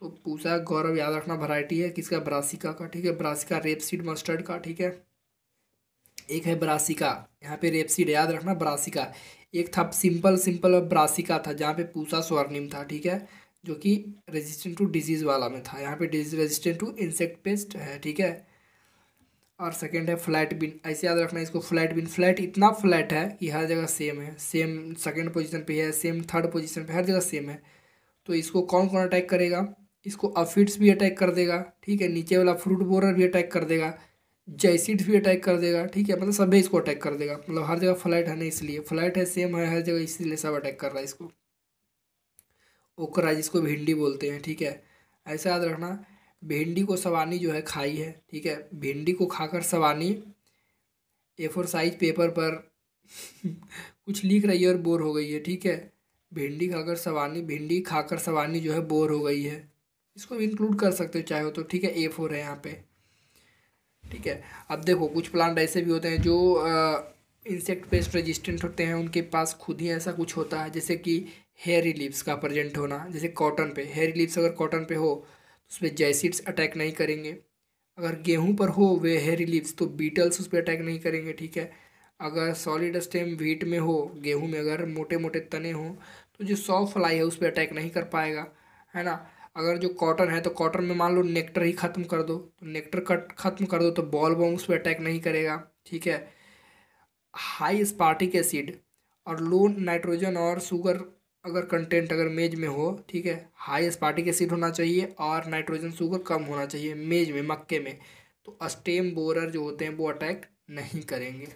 तो पूसा गौरव याद रखना वैरायटी है किसका, ब्रासिका का, ठीक है, ब्रासिका रेपसीड मस्टर्ड का, ठीक है। एक है ब्रासिका, यहाँ पे रेपसीड याद रखना, ब्रासिका। एक था सिंपल सिंपल ब्रासिका था जहाँ पे पूसा स्वर्णिम था, ठीक है, जो कि रेजिस्टेंट टू डिजीज वाला में था, यहाँ पे रेजिस्टेंट टू इंसेक्ट पेस्ट है, ठीक है। और सेकंड है फ्लैट बिन, ऐसे याद रखना इसको, फ्लैट बिन, फ्लैट इतना फ्लैट है कि हर जगह सेम है, सेम सेकंड पोजीशन पे है, सेम थर्ड पोजीशन पे, हर जगह सेम है। तो इसको कौन कौन अटैक करेगा, इसको अफिड्स भी अटैक कर देगा, ठीक है, नीचे वाला फ्रूट बोरर भी अटैक कर देगा, जैसिड्स भी अटैक कर देगा, ठीक है, मतलब सभी इसको अटैक कर देगा, मतलब हर जगह फ्लैट है ना, इसलिए फ्लैट है, सेम है हर जगह, इसीलिए सब अटैक कर रहा है इसको। ओकरा जिसको भिंडी बोलते हैं, ठीक है, ऐसा याद रखना। भिंडी को सवानी जो है खाई है, ठीक है, भिंडी को खाकर सवानी A4 साइज पेपर पर कुछ लिख रही है और बोर हो गई है, ठीक है। भिंडी खाकर सवानी जो है बोर हो गई है, इसको भी इंक्लूड कर सकते हो चाहे हो तो, ठीक है। A4 है यहाँ पे, ठीक है। अब देखो कुछ प्लांट ऐसे भी होते हैं जो इंसेक्ट पेस्ट रेजिस्टेंट होते हैं, उनके पास खुद ही ऐसा कुछ होता है, जैसे कि हेयर लीव्स का प्रेजेंट होना। जैसे कॉटन पे हेयर लीव्स अगर कॉटन पे हो तो उस पर जैसिड्स अटैक नहीं करेंगे। अगर गेहूं पर हो वे हेयर लीव्स तो बीटल्स उस पर अटैक नहीं करेंगे, ठीक है। अगर सॉलिड स्टेम व्हीट में हो, गेहूं में अगर मोटे मोटे तने हों तो जो सॉ फ्लाई है उस पर अटैक नहीं कर पाएगा, है ना। अगर जो कॉटन है तो कॉटन में मान लो नेक्टर ही ख़त्म कर दो, तो नेक्टर कट ख़त्म कर दो तो बॉल बॉम उस पर अटैक नहीं करेगा, ठीक है। हाई स्पार्टिक एसिड और लो नाइट्रोजन और शुगर अगर कंटेंट अगर मेज में हो, ठीक है, हाई स्पार्टिक एसिड होना चाहिए और नाइट्रोजन शुगर कम होना चाहिए मेज में, मक्के में, तो स्टेम बोरर जो होते हैं वो अटैक नहीं करेंगे।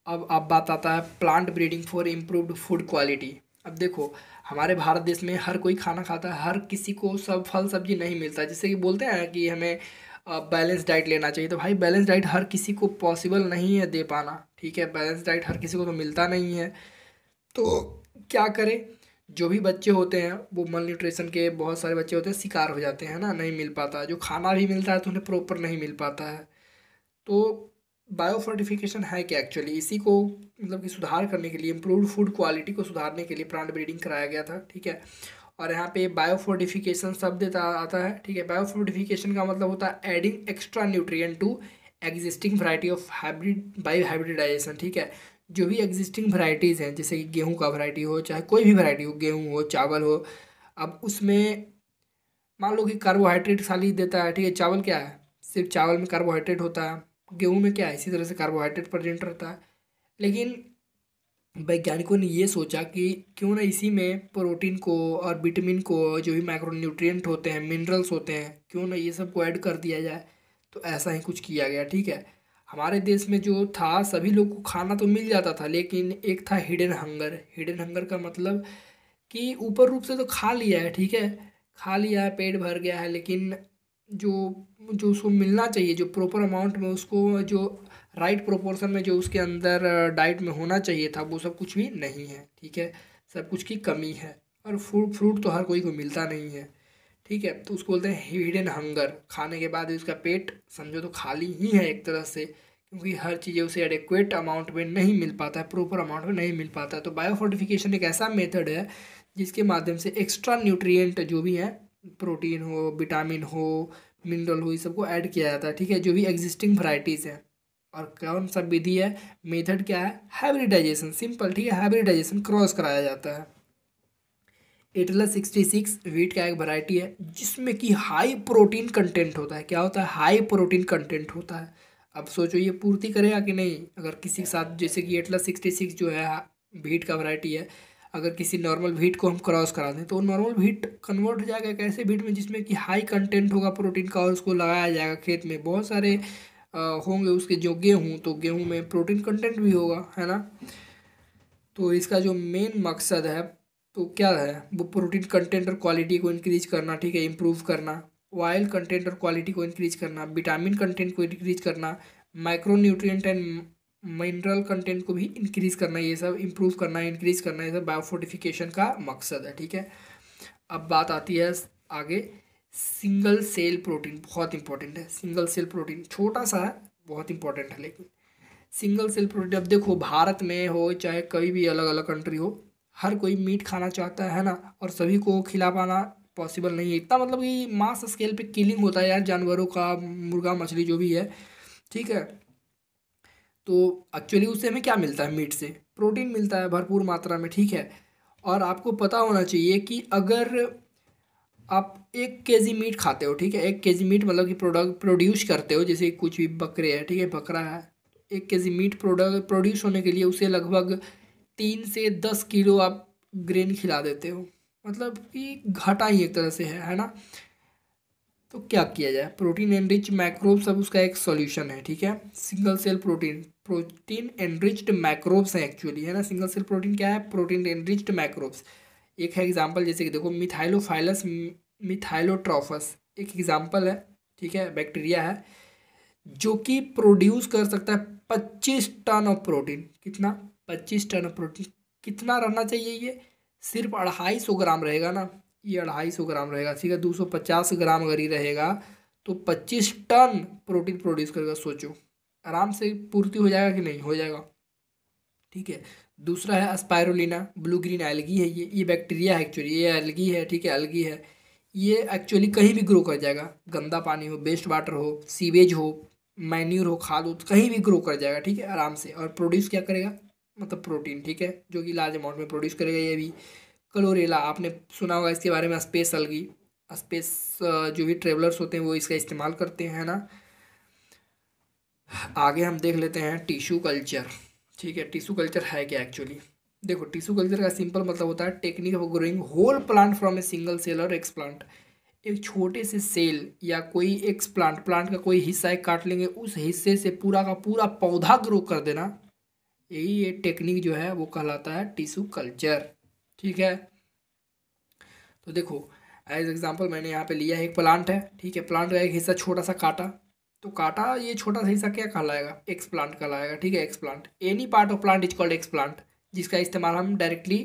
अब बात आता है plant breeding for improved food quality. अब देखो हमारे भारत देश में हर कोई खाना खाता है, हर किसी को सब फल सब्जी नहीं मिलता, जैसे कि बोलते हैं कि हमें बैलेंस डाइट लेना चाहिए, तो भाई बैलेंस डाइट हर किसी को पॉसिबल नहीं है दे पाना, ठीक है। बैलेंस डाइट हर किसी को तो मिलता नहीं है, तो क्या करें। जो भी बच्चे होते हैं वो मल न्यूट्रिशन के बहुत सारे बच्चे होते हैं शिकार हो जाते हैं ना, नहीं मिल पाता, जो खाना भी मिलता है तो उन्हें प्रॉपर नहीं मिल पाता है। तो बायोफोर्टिफिकेशन है क्या एक्चुअली, इसी को मतलब कि सुधार करने के लिए, इम्प्रूव्ड फूड क्वालिटी को सुधारने के लिए प्लांट ब्रीडिंग कराया गया था, ठीक है। और यहाँ पे बायोफोर्टिफिकेशन शब्द आता है, ठीक है। बायोफोर्टिफिकेशन का मतलब होता है adding extra nutrient to existing variety of hybrid by hybridisation, ठीक है। जो भी एग्जिस्टिंग वैरायटीज़ हैं, जैसे कि गेहूँ का वैरायटी हो चाहे कोई भी वैरायटी हो, गेहूँ हो चावल हो, अब उसमें मान लो कि कार्बोहाइड्रेट खाली देता है, ठीक है। चावल क्या है, सिर्फ चावल में कार्बोहाइड्रेट होता है, गेहूं में क्या है इसी तरह से कार्बोहाइड्रेट प्रेजेंट रहता है। लेकिन वैज्ञानिकों ने ये सोचा कि क्यों ना इसी में प्रोटीन को और विटामिन को, जो भी माइक्रोन्यूट्रिएंट होते हैं, मिनरल्स होते हैं, क्यों ना ये सब को ऐड कर दिया जाए। तो ऐसा ही कुछ किया गया, ठीक है। हमारे देश में जो था सभी लोग को खाना तो मिल जाता था, लेकिन एक था हिडन हंगर। हिडन हंगर का मतलब कि ऊपर रूप से तो खा लिया है, ठीक है, खा लिया है, पेट भर गया है, लेकिन जो जो उसको मिलना चाहिए, जो प्रॉपर अमाउंट में उसको, जो राइट प्रोपोर्शन में जो उसके अंदर डाइट में होना चाहिए था, वो सब कुछ भी नहीं है, ठीक है। सब कुछ की कमी है। और फ्रूट तो हर कोई को मिलता नहीं है, ठीक है। तो उसको बोलते हैं हिडन हंगर। खाने के बाद उसका पेट समझो तो खाली ही है एक तरह से, क्योंकि हर चीज़ें उसे एडिक्वेट अमाउंट में नहीं मिल पाता है, प्रॉपर अमाउंट में नहीं मिल पाता है। तो बायोफोर्टिफिकेशन एक ऐसा मेथड है जिसके माध्यम से एक्स्ट्रा न्यूट्रिएंट जो भी है, प्रोटीन हो, विटामिन हो, मिनरल हो, ये सबको ऐड किया जाता है, ठीक है, जो भी एग्जिस्टिंग वैरायटीज़ है। और कौन सा विधि है, मेथड क्या है, हाइब्रिडाइजेशन, सिंपल, ठीक है। हाइब्रिडाइजेशन क्रॉस कराया जाता है। एटलस 66 वीट का एक वैरायटी है जिसमें कि हाई प्रोटीन कंटेंट होता है। क्या होता है, हाई प्रोटीन कंटेंट होता है। अब सोचो ये पूर्ति करेगा कि नहीं, अगर किसी के साथ, जैसे कि एटलस 66 जो है वीट का वैरायटी है, अगर किसी नॉर्मल वीट को हम क्रॉस करा दें तो नॉर्मल वीट कन्वर्ट हो जाएगा एक ऐसे वीट में जिसमें कि हाई कंटेंट होगा प्रोटीन का, और उसको लगाया जाएगा खेत में। बहुत सारे होंगे उसके जो गेहूँ, तो गेहूँ में प्रोटीन कंटेंट भी होगा, है ना। तो इसका जो मेन मकसद है तो क्या है, वो प्रोटीन कंटेंट और क्वालिटी को इंक्रीज करना, ठीक है, इंप्रूव करना, ऑयल कंटेंट और क्वालिटी को इंक्रीज करना, विटामिन कंटेंट को इंक्रीज करना, micro nutrient and mineral content को भी इंक्रीज करना, ये सब इंप्रूव करना, इंक्रीज करना, ये सब बायोफोर्टिफिकेशन का मकसद है, ठीक है। अब बात आती है आगे, सिंगल सेल प्रोटीन बहुत इंपॉर्टेंट है। सिंगल सेल प्रोटीन छोटा सा है, बहुत इंपॉर्टेंट है। लेकिन सिंगल सेल प्रोटीन, अब देखो भारत में हो चाहे कहीं भी अलग अलग कंट्री हो, हर कोई मीट खाना चाहता है ना, और सभी को खिला पाना पॉसिबल नहीं है इतना, मतलब कि मास स्केल पे किलिंग होता है यार जानवरों का, मुर्गा मछली जो भी है, ठीक है। तो एक्चुअली उससे हमें क्या मिलता है, मीट से प्रोटीन मिलता है भरपूर मात्रा में, ठीक है। और आपको पता होना चाहिए कि अगर आप 1 kg मीट खाते हो, ठीक है, 1 kg मीट मतलब कि प्रोड्यूस करते हो, जैसे कुछ भी बकरे है, ठीक है, बकरा है, 1 kg मीट प्रोड्यूस होने के लिए उसे लगभग 3 से 10 किलो आप ग्रेन खिला देते हो, मतलब कि घाटा ही एक तरह से है ना। तो क्या किया जाए, प्रोटीन एनरिच मैक्रोब्स, अब उसका एक सॉल्यूशन है, ठीक है। Single cell protein, protein enriched microbes है एक्चुअली, है ना। सिंगल सेल प्रोटीन क्या है, प्रोटीन एनरिच्ड मैक्रोब्स। एक है एग्जाम्पल, जैसे कि देखो मिथाइलोफाइलस मिथाइलोट्रॉफस एक एग्जाम्पल है, ठीक है, बैक्टीरिया है जो कि प्रोड्यूस कर सकता है 25 टन ऑफ प्रोटीन। कितना? 25 टन ऑफ प्रोटीन। कितना रहना चाहिए ये? सिर्फ 250 ग्राम रहेगा ना, ये 250 ग्राम रहेगा, ठीक है। 250 ग्राम अगर ये रहेगा तो 25 टन प्रोटीन प्रोड्यूस करेगा। सोचो, आराम से पूर्ति हो जाएगा कि नहीं हो जाएगा, ठीक है। दूसरा है स्पायरुलिना ब्लू ग्रीन एल्गी है, ये बैक्टीरिया है एक्चुअली, ये एल्गी है, ठीक है, एल्गी है। ये एक्चुअली कहीं भी ग्रो कर जाएगा, गंदा पानी हो, वेस्ट वाटर हो, सीवेज हो, मैन्यूर हो, खाद हो, तो कहीं भी ग्रो कर जाएगा, ठीक है, आराम से। और प्रोड्यूस क्या करेगा? मतलब प्रोटीन, ठीक है, जो कि लार्ज अमाउंट में प्रोड्यूस करेगा। ये भी क्लोरेला आपने सुना होगा इसके बारे में, स्पेस अलगी, स्पेस जो भी ट्रेवलर्स होते हैं वो इसका इस्तेमाल करते हैं, है ना। आगे हम देख लेते हैं टिश्यू कल्चर, ठीक है। टिश्यू कल्चर है क्या एक्चुअली? देखो, टिश्यू कल्चर का सिंपल मतलब होता है technique of growing whole plant from a single cell और एक्सप्लांट। एक छोटे से सेल या कोई एक्सप्लांट, प्लांट का कोई हिस्सा है, काट लेंगे, उस हिस्से से पूरा का पूरा पौधा ग्रो कर देना, यही ये टेक्निक जो है वो कहलाता है टिश्यू कल्चर, ठीक है। तो देखो, एज एग्जांपल मैंने यहाँ पे लिया है एक प्लांट है, ठीक है, प्लांट का एक हिस्सा छोटा सा काटा, तो काटा ये छोटा सा हिस्सा क्या कहलाएगा? एक्स प्लांट कहलाएगा, ठीक है, x plant. Any part of plant is called x plant, जिसका इस्तेमाल हम डायरेक्टली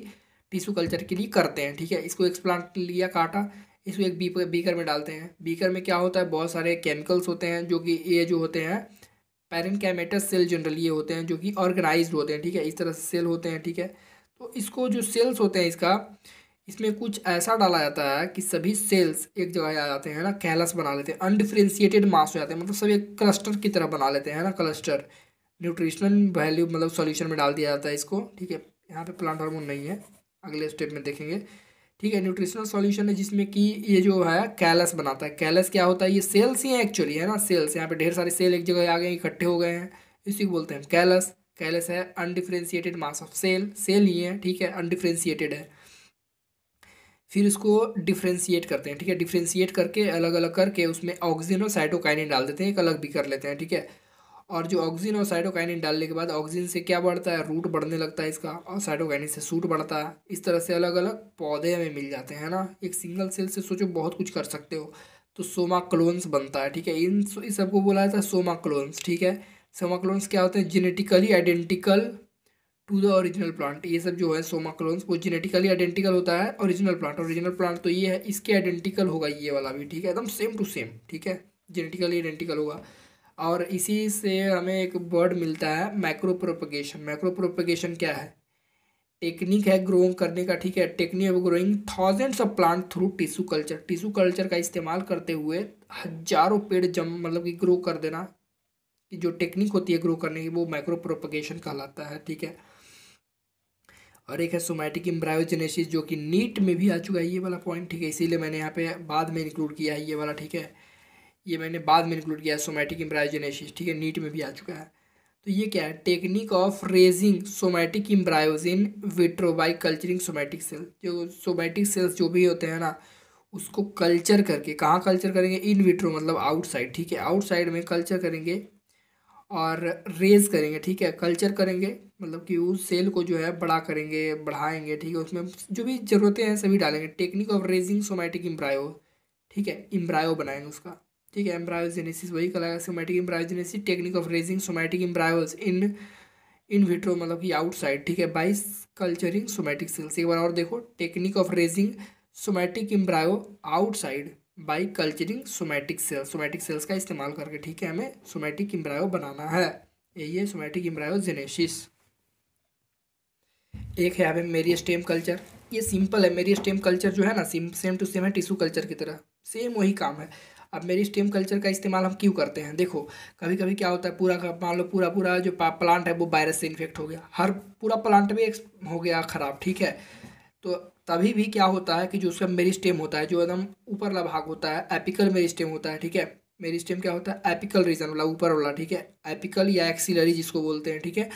टिश्यू कल्चर के लिए करते हैं, ठीक है। इसको एक्स प्लांट लिया, काटा, इसको एक बीकर में डालते हैं। बीकर में क्या होता है? बहुत सारे केमिकल्स होते हैं, जो कि ये जो होते हैं पैरेन्काइमेटस सेल जनरली ये होते हैं, जो कि ऑर्गेनाइज्ड होते हैं, ठीक है, इस तरह से सेल होते हैं, ठीक है। तो इसको जो सेल्स होते हैं इसका, इसमें कुछ ऐसा डाला जाता है कि सभी सेल्स एक जगह आ जाते हैं ना, कैलस बना लेते हैं, अनडिफरेंशिएटेड मास हो जाते हैं, मतलब सब एक क्लस्टर की तरह बना लेते हैं ना, क्लस्टर। न्यूट्रिशनल वैल्यू मतलब सॉल्यूशन में डाल दिया जाता है इसको, ठीक है। यहाँ पे प्लांट हार्मोन नहीं है, अगले स्टेप में देखेंगे, ठीक है। न्यूट्रिशनल सॉल्यूशन है जिसमें कि ये जो है कैलस बनाता है। कैलस क्या होता है? ये सेल्स ही हैं एक्चुअली, है ना, सेल्स। यहाँ पे ढेर सारे सेल एक जगह आ गए, इकट्ठे हो गए हैं, इसी को बोलते हैं कैलस। कैलस है undifferentiated mass of cell, cell ही है, ठीक है, अनडिफरेंशिएटेड है। फिर उसको डिफ्रेंशिएट करते हैं, ठीक है, डिफ्रेंशिएट करके अलग अलग करके उसमें ऑक्सीजन और साइटोकाइनिन डाल देते हैं, एक अलग भी कर लेते हैं, ठीक है। और जो ऑक्सीजन और साइटोकाइनिन डालने के बाद ऑक्सीजन से क्या बढ़ता है? रूट बढ़ने लगता है इसका, और साइटोकाइनिन से सूट बढ़ता है। इस तरह से अलग अलग पौधे हमें मिल जाते हैं ना। एक सिंगल सेल से सोचो बहुत कुछ कर सकते हो। तो सोमा क्लोन्स बनता है, ठीक है, इन सबको बोला जाता है सोमा क्लोन्स, ठीक है। सोमा क्लोन्स क्या होते हैं? Genetically identical to the original plant. ये सब जो है सोमा क्लोन्स वो जेनेटिकली आइडेंटिकल होता है ओरिजिनल प्लांट। ओरिजिनल प्लांट तो ये है, इसके आइडेंटिकल होगा ये वाला भी, ठीक है, एकदम सेम टू सेम, ठीक है, जेनेटिकली आइडेंटिकल होगा। और इसी से हमें एक वर्ड मिलता है मैक्रो प्रोपगेशन। मैक्रो प्रोपगेशन क्या है? टेक्निक है ग्रोइंग करने का, ठीक है, technique of growing thousands of plant through tissue culture. Tissue culture का इस्तेमाल करते हुए हजारों पेड़ जम मतलब कि ग्रो कर देना, कि जो टेक्निक होती है ग्रो करने की वो माइक्रो प्रोपगेशन कहलाता है, ठीक है। और एक है सोमैटिक एम्ब्रायोजेनेसिस, जो कि नीट में भी आ चुका है ये वाला पॉइंट, ठीक है, इसीलिए मैंने यहाँ पे बाद में इंक्लूड किया है ये वाला, ठीक है, ये मैंने बाद में इंक्लूड किया है सोमैटिक एम्ब्रायोजेनेसिस, ठीक है, नीट में भी आ चुका है। तो ये क्या है? Technique of raising somatic embryos in vitro by culturing somatic cell. जो सोमैटिक सेल्स जो भी होते हैं ना, उसको कल्चर करके, कहाँ कल्चर करेंगे? इन विट्रो मतलब आउटसाइड, ठीक है, आउटसाइड में कल्चर करेंगे और रेज करेंगे, ठीक है, कल्चर करेंगे, मतलब कि उस सेल को जो है बड़ा करेंगे, बढ़ाएंगे, ठीक है, उसमें जो भी ज़रूरतें हैं सभी डालेंगे। Technique of raising somatic embryo, ठीक है, एम्ब्रायो बनाएंगे उसका, ठीक है, एम्ब्रायोजेनेसिस वही कहलाएगा, somatic embryogenesis. Technique of raising somatic embryos in vitro मतलब कि आउटसाइड, ठीक है, बाई कल्चरिंग सोमैटिक सेल्स। एक बार और देखो, technique of raising somatic embryo outside by culturing somatic cells. Somatic cells का इस्तेमाल करके, ठीक है, हमें सोमैटिक एम्ब्रायो बनाना है, यही है सोमैटिक एम्ब्रायोजेनेसिस। एक है यहाँ पे मेरिस्टेम कल्चर, ये सिंपल है। मेरिस्टेम कल्चर जो है ना, सेम टू सेम है टिश्यू कल्चर की तरह, सेम वही काम है। अब मेरिस्टेम कल्चर का इस्तेमाल हम क्यों करते हैं? देखो, कभी कभी क्या होता है, पूरा का मान लो पूरा पूरा जो प्लांट है वो वायरस से इन्फेक्ट हो गया, हर पूरा प्लांट भी हो गया खराब, ठीक है। तो तभी भी क्या होता है कि जो उसका मेरिस्टेम होता है, जो एकदम ऊपर वाला भाग होता है, एपिकल मेरिस्टेम होता है, ठीक है। मेरिस्टेम क्या होता है? एपिकल रीजन वाला, ऊपर वाला, ठीक है, एपिकल या एक्सिलरी जिसको बोलते हैं, ठीक है।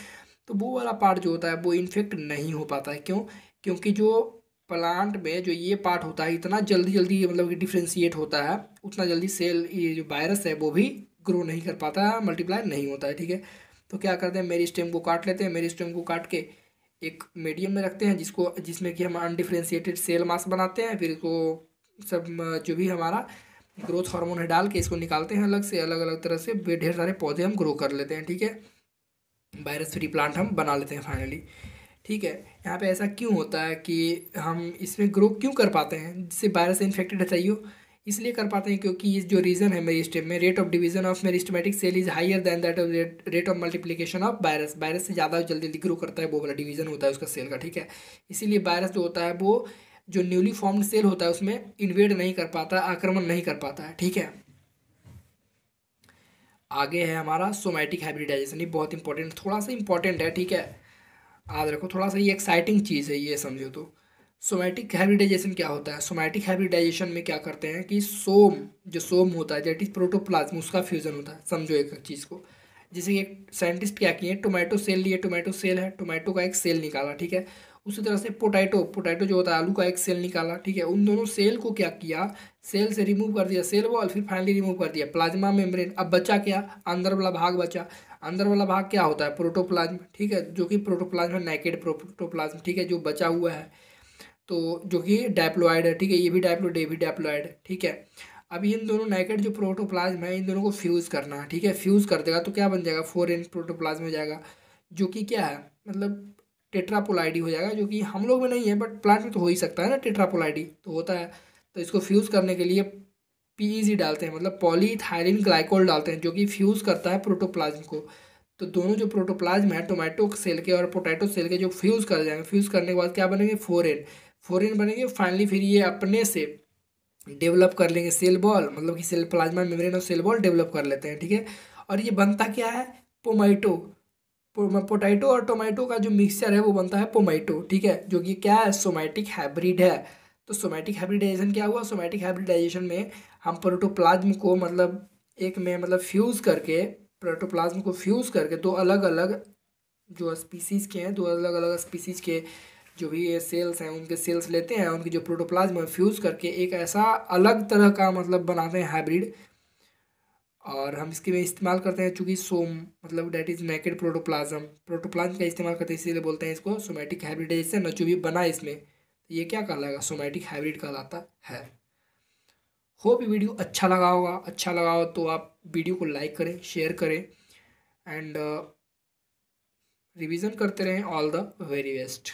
तो वो वाला पार्ट जो होता है वो इन्फेक्ट नहीं हो पाता है, क्यों? क्योंकि जो प्लांट में जो ये पार्ट होता है इतना जल्दी जल्दी मतलब कि डिफ्रेंशिएट होता है, उतना जल्दी सेल ये जो वायरस है वो भी ग्रो नहीं कर पाता है, मल्टीप्लाई नहीं होता है, ठीक है। तो क्या करते हैं, मेरिस्टेम को काट लेते हैं, मेरिस्टेम को काट के एक मीडियम में रखते हैं जिसमें कि हम अनडिफ्रेंशिएटेड सेल मास बनाते हैं, फिर इसको सब जो भी हमारा ग्रोथ हार्मोन है डाल के इसको निकालते हैं अलग से, अलग अलग तरह से ढेर सारे पौधे हम ग्रो कर लेते हैं। ठीक है, वायरस फ्री प्लांट हम बना लेते हैं फाइनली। ठीक है, यहाँ पे ऐसा क्यों होता है कि हम इसमें ग्रो क्यों कर पाते हैं जिससे वायरस से इन्फेक्टेड है चाहिए, इसलिए कर पाते हैं क्योंकि इस जो रीजन है मेरिस्टेम में, rate of division of meristematic cell is higher than that of rate of multiplication of virus. Virus से ज़्यादा जल्दी जल्दी ग्रो करता है, वो वाला डिवीजन होता है उसका सेल का। ठीक है, इसीलिए वायरस जो होता है वो जो न्यूली फॉर्म्ड सेल होता है उसमें इन्वेड नहीं कर पाता, आक्रमण नहीं कर पाता है। ठीक है, आगे है हमारा सोमैटिक हाइब्रिडाइजेशन। ये बहुत इंपॉर्टेंट, थोड़ा सा इंपॉर्टेंट है। ठीक है, याद रखो, थोड़ा सा ये एक्साइटिंग चीज़ है, ये समझो। तो सोमैटिक हाइब्रिडाइजेशन क्या होता है? सोमैटिक हाइब्रिडाइजेशन में क्या करते हैं कि जो सोम होता है दैट इज प्रोटोप्लाज्म, उसका फ्यूजन होता है। समझो एक चीज़ को, जैसे एक साइंटिस्ट क्या किए, टोमेटो सेल लिए, टोमेटो सेल है, टोमेटो का एक सेल निकाला। ठीक है, उसी तरह से पोटैटो जो होता है आलू का एक सेल निकाला। ठीक है, उन दोनों सेल को क्या किया, सेल से रिमूव कर दिया सेल वॉल, फिर फाइनली रिमूव कर दिया प्लाज्मा मेम्ब्रेन। अब बचा क्या, अंदर वाला भाग बचा। अंदर वाला भाग क्या होता है, प्रोटोप्लाज्म। ठीक है, जो कि प्रोटोप्लाज्म है, नेकेड प्रोटोप्लाज्म। ठीक है, जो बचा हुआ है, तो जो कि डायप्लॉइड है। ठीक है, ये भी डायप्लॉइड, ये भी डायप्लॉइड है। ठीक है, अब इन दोनों नेकेड जो प्रोटोप्लाज्म है इन दोनों को फ्यूज़ करना है। ठीक है, फ्यूज़ कर देगा तो क्या बन जाएगा, 4n प्रोटोप्लाज्म हो जाएगा, जो कि क्या है, मतलब टेट्रापोलाइडी हो जाएगा, जो कि हम लोग में नहीं है बट प्लांट में तो हो ही सकता है ना, टेट्रापोलाइडी तो होता है। तो इसको फ्यूज़ करने के लिए पीईजी डालते हैं, मतलब पॉलीइथाइलिन ग्लाइकोल डालते हैं, जो कि फ्यूज़ करता है प्रोटोप्लाज्म को। तो दोनों जो प्रोटोप्लाज्म है टोमेटो सेल के और पोटैटो सेल के, जो फ्यूज़ कर जाएंगे, फ्यूज़ करने के बाद क्या बनेंगे, 4n बनेंगे। फाइनली फिर ये अपने से डेवलप कर लेंगे सेल बॉल, मतलब कि सेल प्लाज्मा मेम्ब्रेन और सेल बॉल डेवलप कर लेते हैं। ठीक है, और ये बनता क्या है, पोमैटो। पोटैटो और टोमेटो का जो मिक्सचर है वो बनता है पोमैटो। ठीक है, जो कि क्या है, सोमैटिक हाइब्रिड है। तो सोमैटिक हाइब्रिडाइजेशन क्या हुआ, सोमैटिक हाइब्रिडाइजेशन में हम प्रोटोप्लाज्म को मतलब एक में मतलब फ्यूज़ करके, प्रोटोप्लाज्म को फ्यूज़ करके दो अलग अलग जो स्पीसीज़ के हैं, दो अलग अलग स्पीसीज़ के जो भी ये सेल्स हैं उनके सेल्स लेते हैं, उनकी जो प्रोटोप्लाज्म है फ्यूज़ करके एक ऐसा अलग तरह का मतलब बनाते हैं हाइब्रिड। और हम इसके में इस्तेमाल करते हैं चूँकि सोम मतलब डैट इज़ नेकेड प्रोटोप्लाज्म का इस्तेमाल करते हैं, इसीलिए बोलते हैं इसको सोमैटिक हाइब्रिडाइजेशन। जो भी बना इसमें तो ये क्या कहलाएगा, सोमैटिक हाइब्रिड कहलाता है। होप ये वीडियो अच्छा लगा होगा, अच्छा लगा हो तो आप वीडियो को लाइक करें, शेयर करें एंड रिवीजन करते रहें। All the very best.